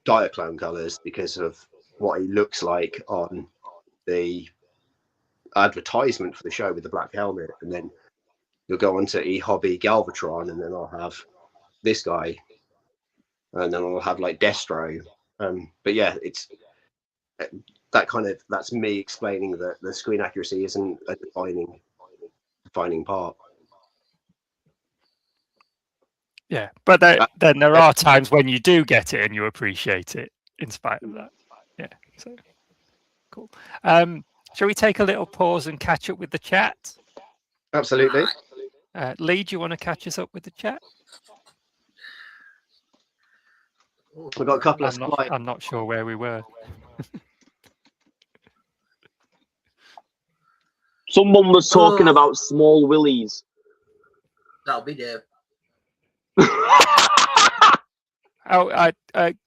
Diaclone colors because of what he looks like on the advertisement for the show with the black helmet. And then you'll go on to E-Hobby Galvatron, and then I'll have this guy, and then I'll have like Destro. But yeah, it's that's me explaining that the screen accuracy isn't a defining part. Yeah, but then there are times when you do get it and you appreciate it in spite of that. Yeah, so cool. Shall we take a little pause and catch up with the chat? Absolutely. Lee, do you want to catch us up with the chat? We've got a couple of I'm not sure where we were. Someone was talking about small willies. That'll be Dave. Oh,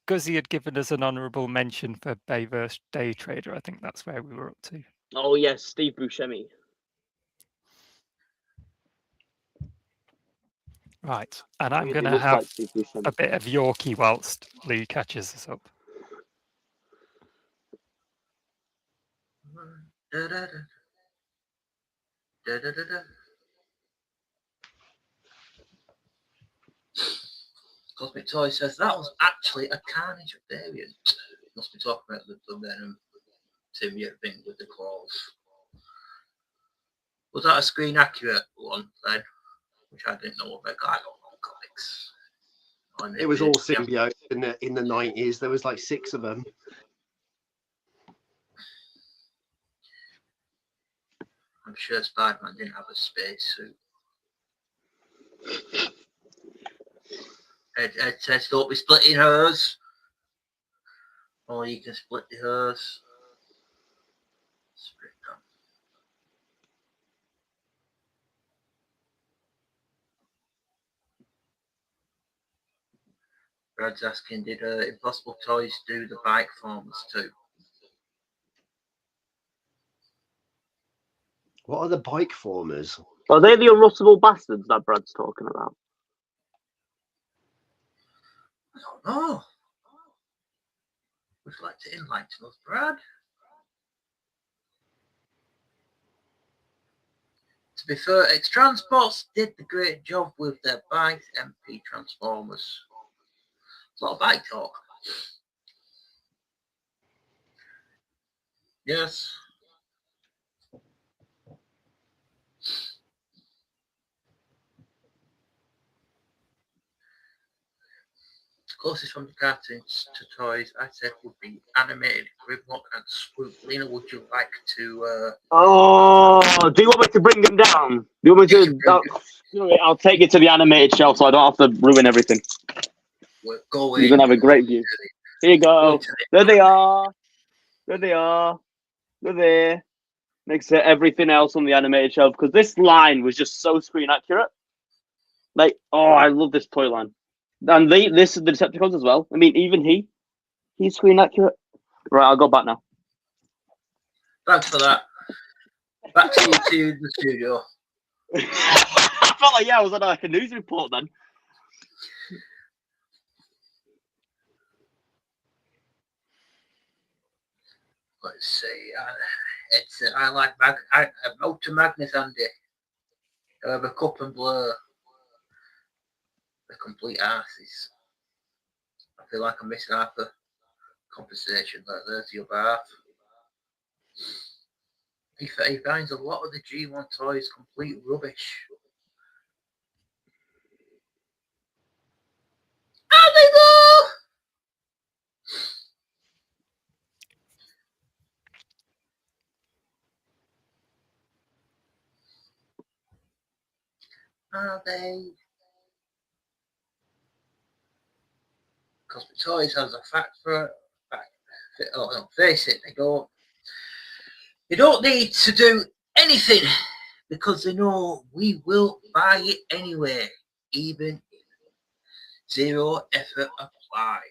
Guzzy had given us an honourable mention for Bay vs Day Trader. I think that's where we were up to. Oh yes, Steve Buscemi. Right, and I'm He going to looks have like Steve Buscemi. a bit of Yorkie whilst Lee catches us up. Da, da, da. Da, da, da, da. Cosmic Toy says that was actually a Carnage variant. Must be talking about the Venom symbiote thing with the claws. Was that a screen accurate one then? Which I didn't know about. I don't know comics. It was all symbiotes in the 90s. There was like 6 of them. I'm sure Spider-Man didn't have a space suit. Ed says don't be splitting hers. Or you can split the hers. Split them. Brad's asking, did Impossible Toys do the bike formers too? What are the bike formers? Are they the unrustable bastards that Brad's talking about? I don't know. Would you like to enlighten us, Brad? To be fair, X-Transports did the great job with their bike MP Transformers. A lot of bike talk. Yes. Closest from the cartoons to toys, I said, would be animated Grimlock and Swoop. Lena, would you like to? Oh, do you want me to bring them down? Do you want me to? I'll take it to the animated shelf so I don't have to ruin everything. We're going. You're gonna have a great view. Here you go. There they are. There they are. They're there. Next to everything else on the animated shelf because this line was just so screen accurate. Like, oh, I love this toy line. And this is the Decepticons as well. I mean, even he's screen accurate. Right, I'll go back now. Thanks for that. Back to you to the studio. I felt like, I was on like a news report then. Let's see. I like Motor Magnus Andy. The Cup and Blur. The complete asses. I feel like I'm missing half the conversation. There's the other half. He finds a lot of the G1 toys complete rubbish. Are they though? Are they? Cosmic Toys has a fact for face it, they don't need to do anything because they know we will buy it anyway, even if zero effort applies.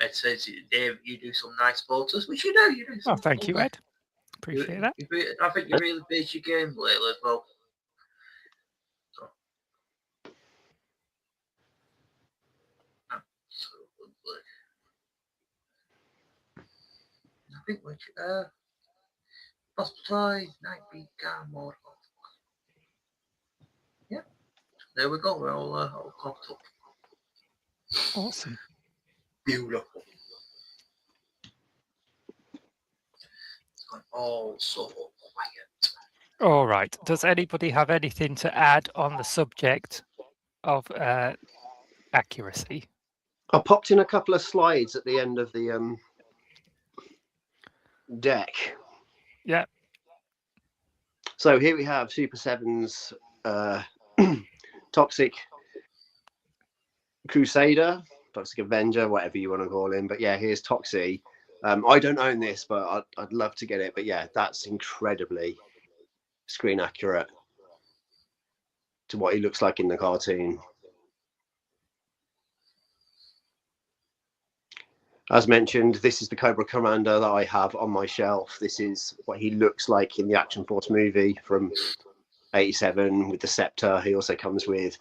Ed says, Dave, you do some nice photos, which you do. You do. Oh, thank you, Ed. Appreciate that. I think you really based your game lately as well. So. Absolutely. I think which Hospital Night Beat Car Mode. Yeah. There we go. We're all caught up. Awesome. Beautiful. It's gone all so quiet. All right. Does anybody have anything to add on the subject of accuracy? I popped in a couple of slides at the end of the deck. Yeah. So here we have Super 7's Toxic Crusader, Toxic Avenger, whatever you want to call him. But yeah, here's Toxie. I don't own this, but I'd love to get it. But yeah, that's incredibly screen accurate. to what he looks like in the cartoon. As mentioned, this is the Cobra Commander that I have on my shelf. This is what he looks like in the Action Force movie from '87 with the scepter. He also comes with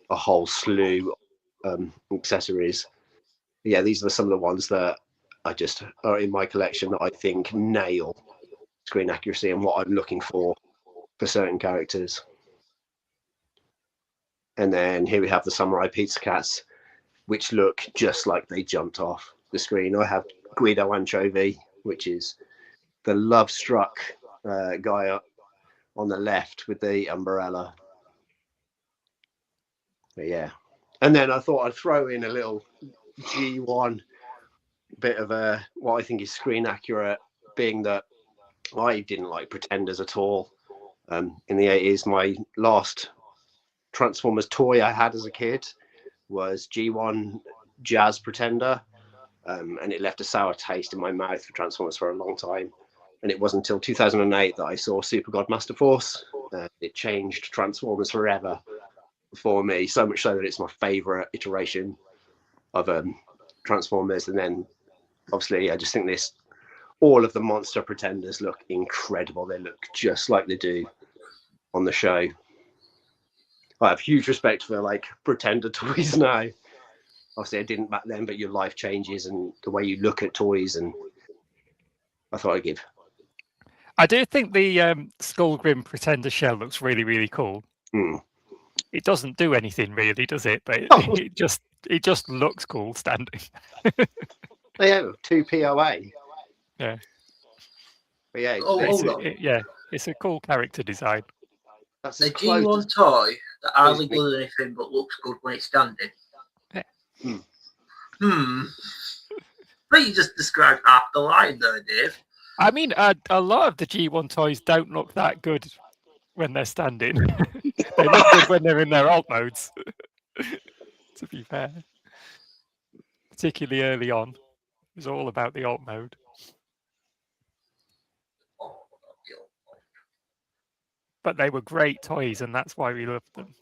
a whole slew of accessories. Yeah, these are some of the ones that I just are in my collection that I think nail screen accuracy and what I'm looking for certain characters. And then here we have the Samurai Pizza Cats, which look just like they jumped off the screen. I have Guido Anchovy, which is the love struck guy on the left with the umbrella. But yeah. And then I thought I'd throw in a little G1 bit of a what I think is screen accurate, being that I didn't like Pretenders at all. In the 80s, my last Transformers toy I had as a kid was G1 Jazz Pretender, and it left a sour taste in my mouth for Transformers for a long time. And it wasn't until 2008 that I saw Super God Master Force. It changed Transformers forever for me, so much so that it's my favorite iteration of Transformers. And then obviously I just think all of the monster Pretenders look incredible. They look just like they do on the show. I have huge respect for like Pretender toys now. Obviously I didn't back then, but your life changes and the way you look at toys, and I thought I'd give. I do think the Skullgrim Pretender shell looks really, really cool. It doesn't do anything really, does it? But it just looks cool standing. They have 2 POA. Yeah. But yeah, it's a cool character design. that's The as close G1 as- toy that hardly me. does anything but looks good when it's standing. Yeah. But you just described half the line there, Dave. I mean, a lot of the G1 toys don't look that good when they're standing. They look good when they're in their alt modes, to be fair. Particularly early on. It was all about the alt mode. But they were great toys, and that's why we loved them.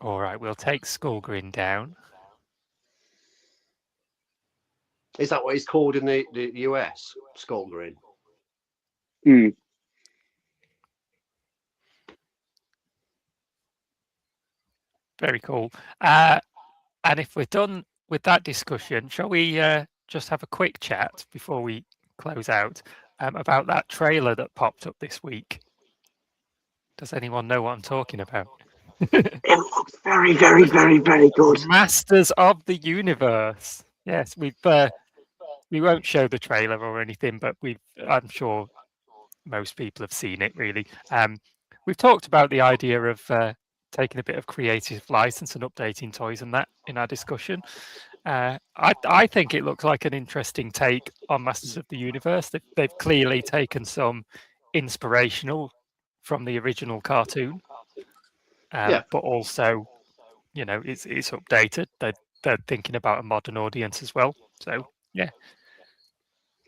All right, we'll take Skullgrin down. Is that what he's called in the US? Skullgrin. Very cool. And if we're done with that discussion, shall we just have a quick chat before we close out about that trailer that popped up this week? Does anyone know what I'm talking about? It looks very, very, very, very good. Masters of the Universe. Yes, we won't show the trailer or anything, but I'm sure most people have seen it. Really, we've talked about the idea of taking a bit of creative license and updating toys and that in our discussion. I think it looks like an interesting take on Masters of the Universe. They've clearly taken some inspirational from the original cartoon, but also, it's updated. They're thinking about a modern audience as well. So yeah,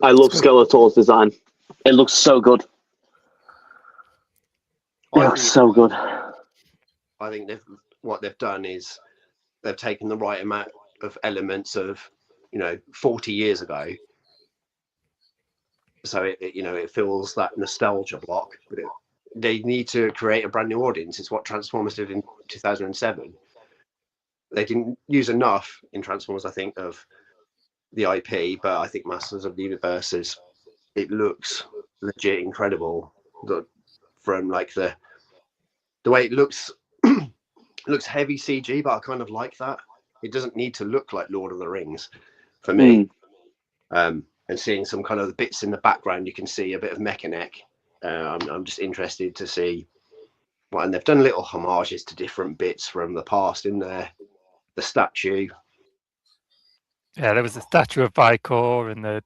I love Skeletor's design. It looks so good. It looks so good. I think what they've done is they've taken the right amount of elements of 40 years ago, so it fills that nostalgia block, but they need to create a brand new audience. It's what Transformers did in 2007. They didn't use enough in Transformers, I think, of the IP, but I think Masters of the Universe it looks legit incredible. From like the way it looks, looks heavy CG, but I kind of like that. It doesn't need to look like Lord of the Rings for me. And seeing some kind of the bits in the background, you can see a bit of Mechanic. I'm just interested to see and they've done little homages to different bits from the past in there. The statue. Yeah, there was a statue of Vicor and the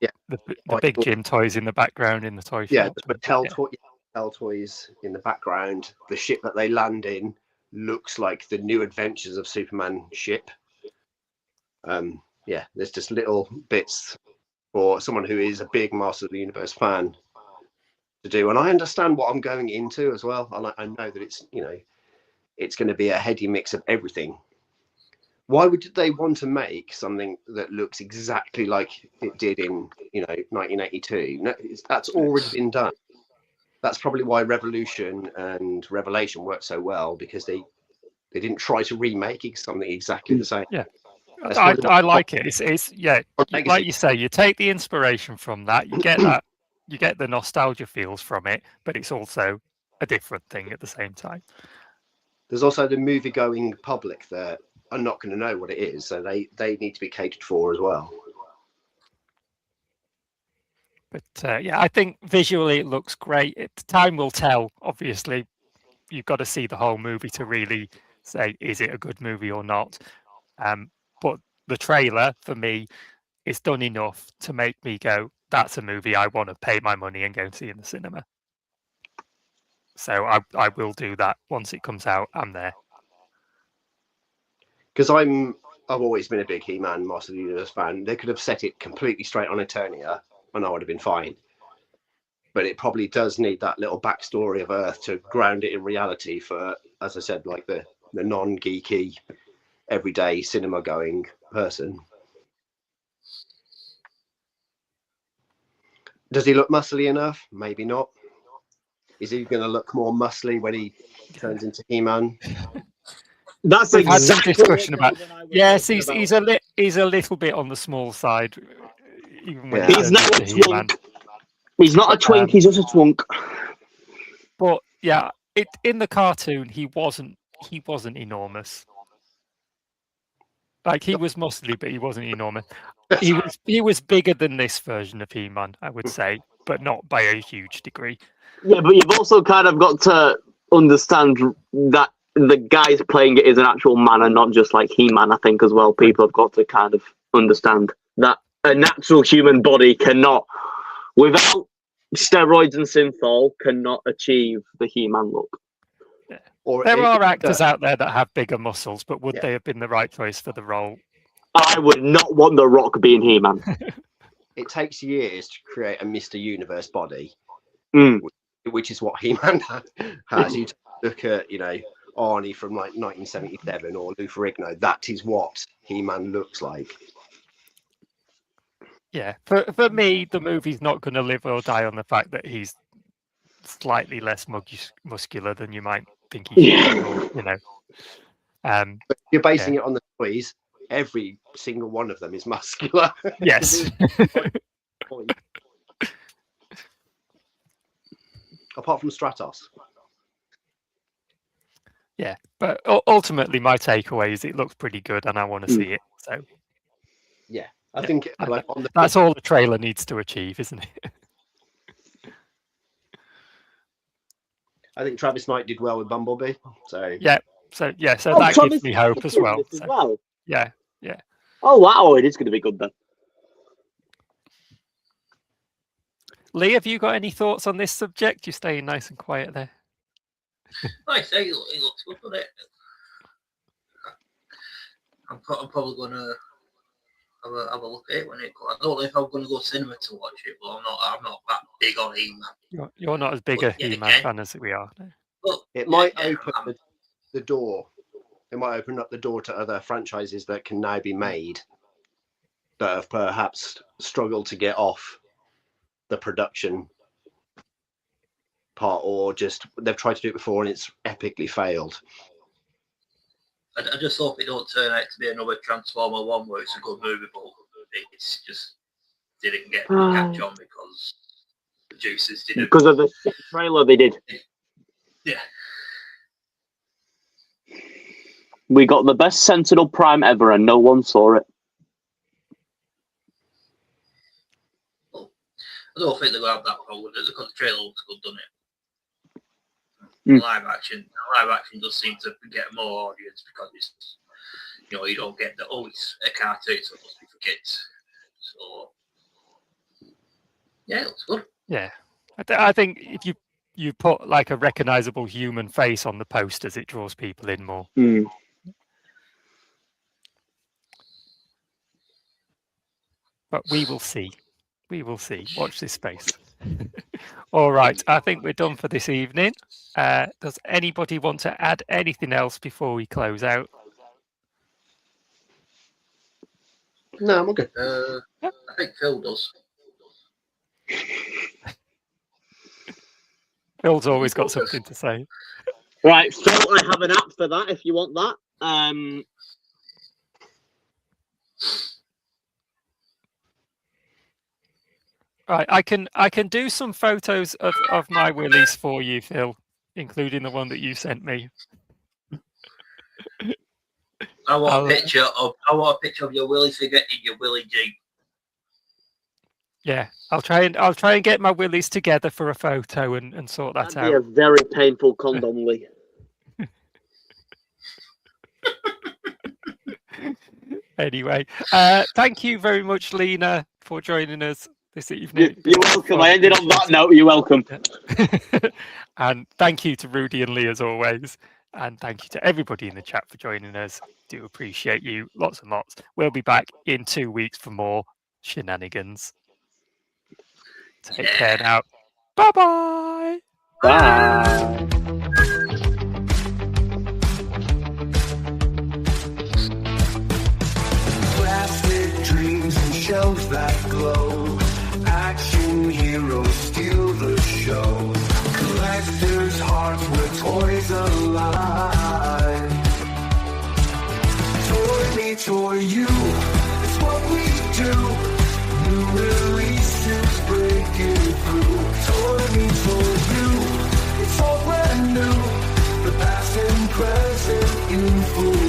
big gym toys in the background in the toy shop. Yeah, the Mattel toys in the background. The ship that they land in looks like the New Adventures of Superman ship. There's just little bits for someone who is a big Master of the Universe fan to do, and I understand what I'm going into as well, and I know that it's it's going to be a heady mix of everything. Why would they want to make something that looks exactly like it did in 1982? No, that's already been done. That's probably why Revolution and Revelation worked so well, because they didn't try to remake something exactly the same. Yeah. That's I probably like it. It's yeah, like legacy. you say, you take the inspiration from that, you get that, you get the nostalgia feels from it, but it's also a different thing at the same time. There's also the movie-going public that are not going to know what it is, so they need to be catered for as well. But yeah, I think visually it looks great. Time will tell. Obviously, you've got to see the whole movie to really say is it a good movie or not. But the trailer for me is done enough to make me go, "That's a movie I want to pay my money and go and see in the cinema." So I will do that once it comes out. I'm there. Because I've always been a big He-Man Master of the Universe fan. They could have set it completely straight on Eternia, and I would have been fine. But it probably does need that little backstory of Earth to ground it in reality for, as I said, like the non-geeky, everyday cinema-going person. Does he look muscly enough? Maybe not. Is he going to look more muscly when he turns into He-Man? That's We've had some exactly discussion what about. Dave and I were Yes, talking he's about. he's a little bit on the small side, even when Yeah. he He's turns not a into He-Man. twink. He's not a twink. He's just a twunk. But yeah, in the cartoon he wasn't enormous. Like he was muscly, but he wasn't enormous. He was bigger than this version of He-Man, I would say, but not by a huge degree. Yeah, but you've also kind of got to understand that the guys playing it is an actual man and not just like He-Man, I think, as well. People have got to kind of understand that a natural human body cannot, without steroids and synthol, cannot achieve the He-Man look. Or There it- are actors out there that have bigger muscles, but would Yeah. they have been the right choice for the role? I would not want The Rock being He-Man. It takes years to create a Mr. Universe body, Mm. which is what He-Man has. You look at, Arnie from like 1977 or Lou Ferrigno. That is what He-Man looks like. Yeah, for me, the movie's not going to live or die on the fact that he's slightly less muscular than you might think he should be, or, But if you're basing it on the toys, every single one of them is muscular. Yes. Apart from Stratos. Yeah, but ultimately my takeaway is it looks pretty good and I want to see it. So Yeah, I Yeah. think like on the that's all the trailer needs to achieve, isn't it? I think Travis Knight did well with Bumblebee. So So that Travis gives me hope as well. As So, well. yeah. Oh wow, it is going to be good then. Lee, have you got any thoughts on this subject? You're staying nice and quiet there. Like I say, it looks good, doesn't it? I'm probably going to have a look at it when it comes. I don't know if I'm going to go cinema to watch it, but I'm not that big on He-Man. You're not as big Well, a yeah, He-Man okay. fan as we are. No. But it might yeah, open the door. It might open up the door to other franchises that can now be made that have perhaps struggled to get off the production part, or just they've tried to do it before and it's epically failed. I just hope it don't turn out to be another Transformer 1 where it's a good movie, but it's just didn't get the catch on because producers didn't. Because of the trailer they did. Yeah. We got the best Sentinel Prime ever and no one saw it. I don't think they're going to have that problem because the trailer looks good, doesn't it? Mm. Live action does seem to get more audience because it's, you don't get the, it's a cartoon, so it must be for kids. So, yeah, it looks good. Yeah, I think if you put like a recognizable human face on the posters, it draws people in more. Mm. But we will see. We will see. Watch this space. All right, I think we're done for this evening. Does anybody want to add anything else before we close out? No, I'm all good. I think Phil does. Phil's always got something to say. Right, so I have an app for that if you want that. Right, I can do some photos of my willies for you, Phil, including the one that you sent me. I want a picture of your Willy figure in your Willy Jeep. Yeah, I'll try and get my willies together for a photo and sort that That'd be out. a very painful condom, Lee. Anyway, thank you very much, Lena, for joining us this evening. You're welcome. I ended on that note. You're welcome. And thank you to Rudy and Lee as always. And thank you to everybody in the chat for joining us. Do appreciate you lots and lots. We'll be back in 2 weeks for more shenanigans. Take care now. Bye-bye. Bye. Plastic dreams and shells that glow. Action heroes steal the show. Collectors' hearts where toys alive. Toy me, toy you. It's what we do. New releases breaking through. Toy me, toy you. It's all brand new. The past and present in full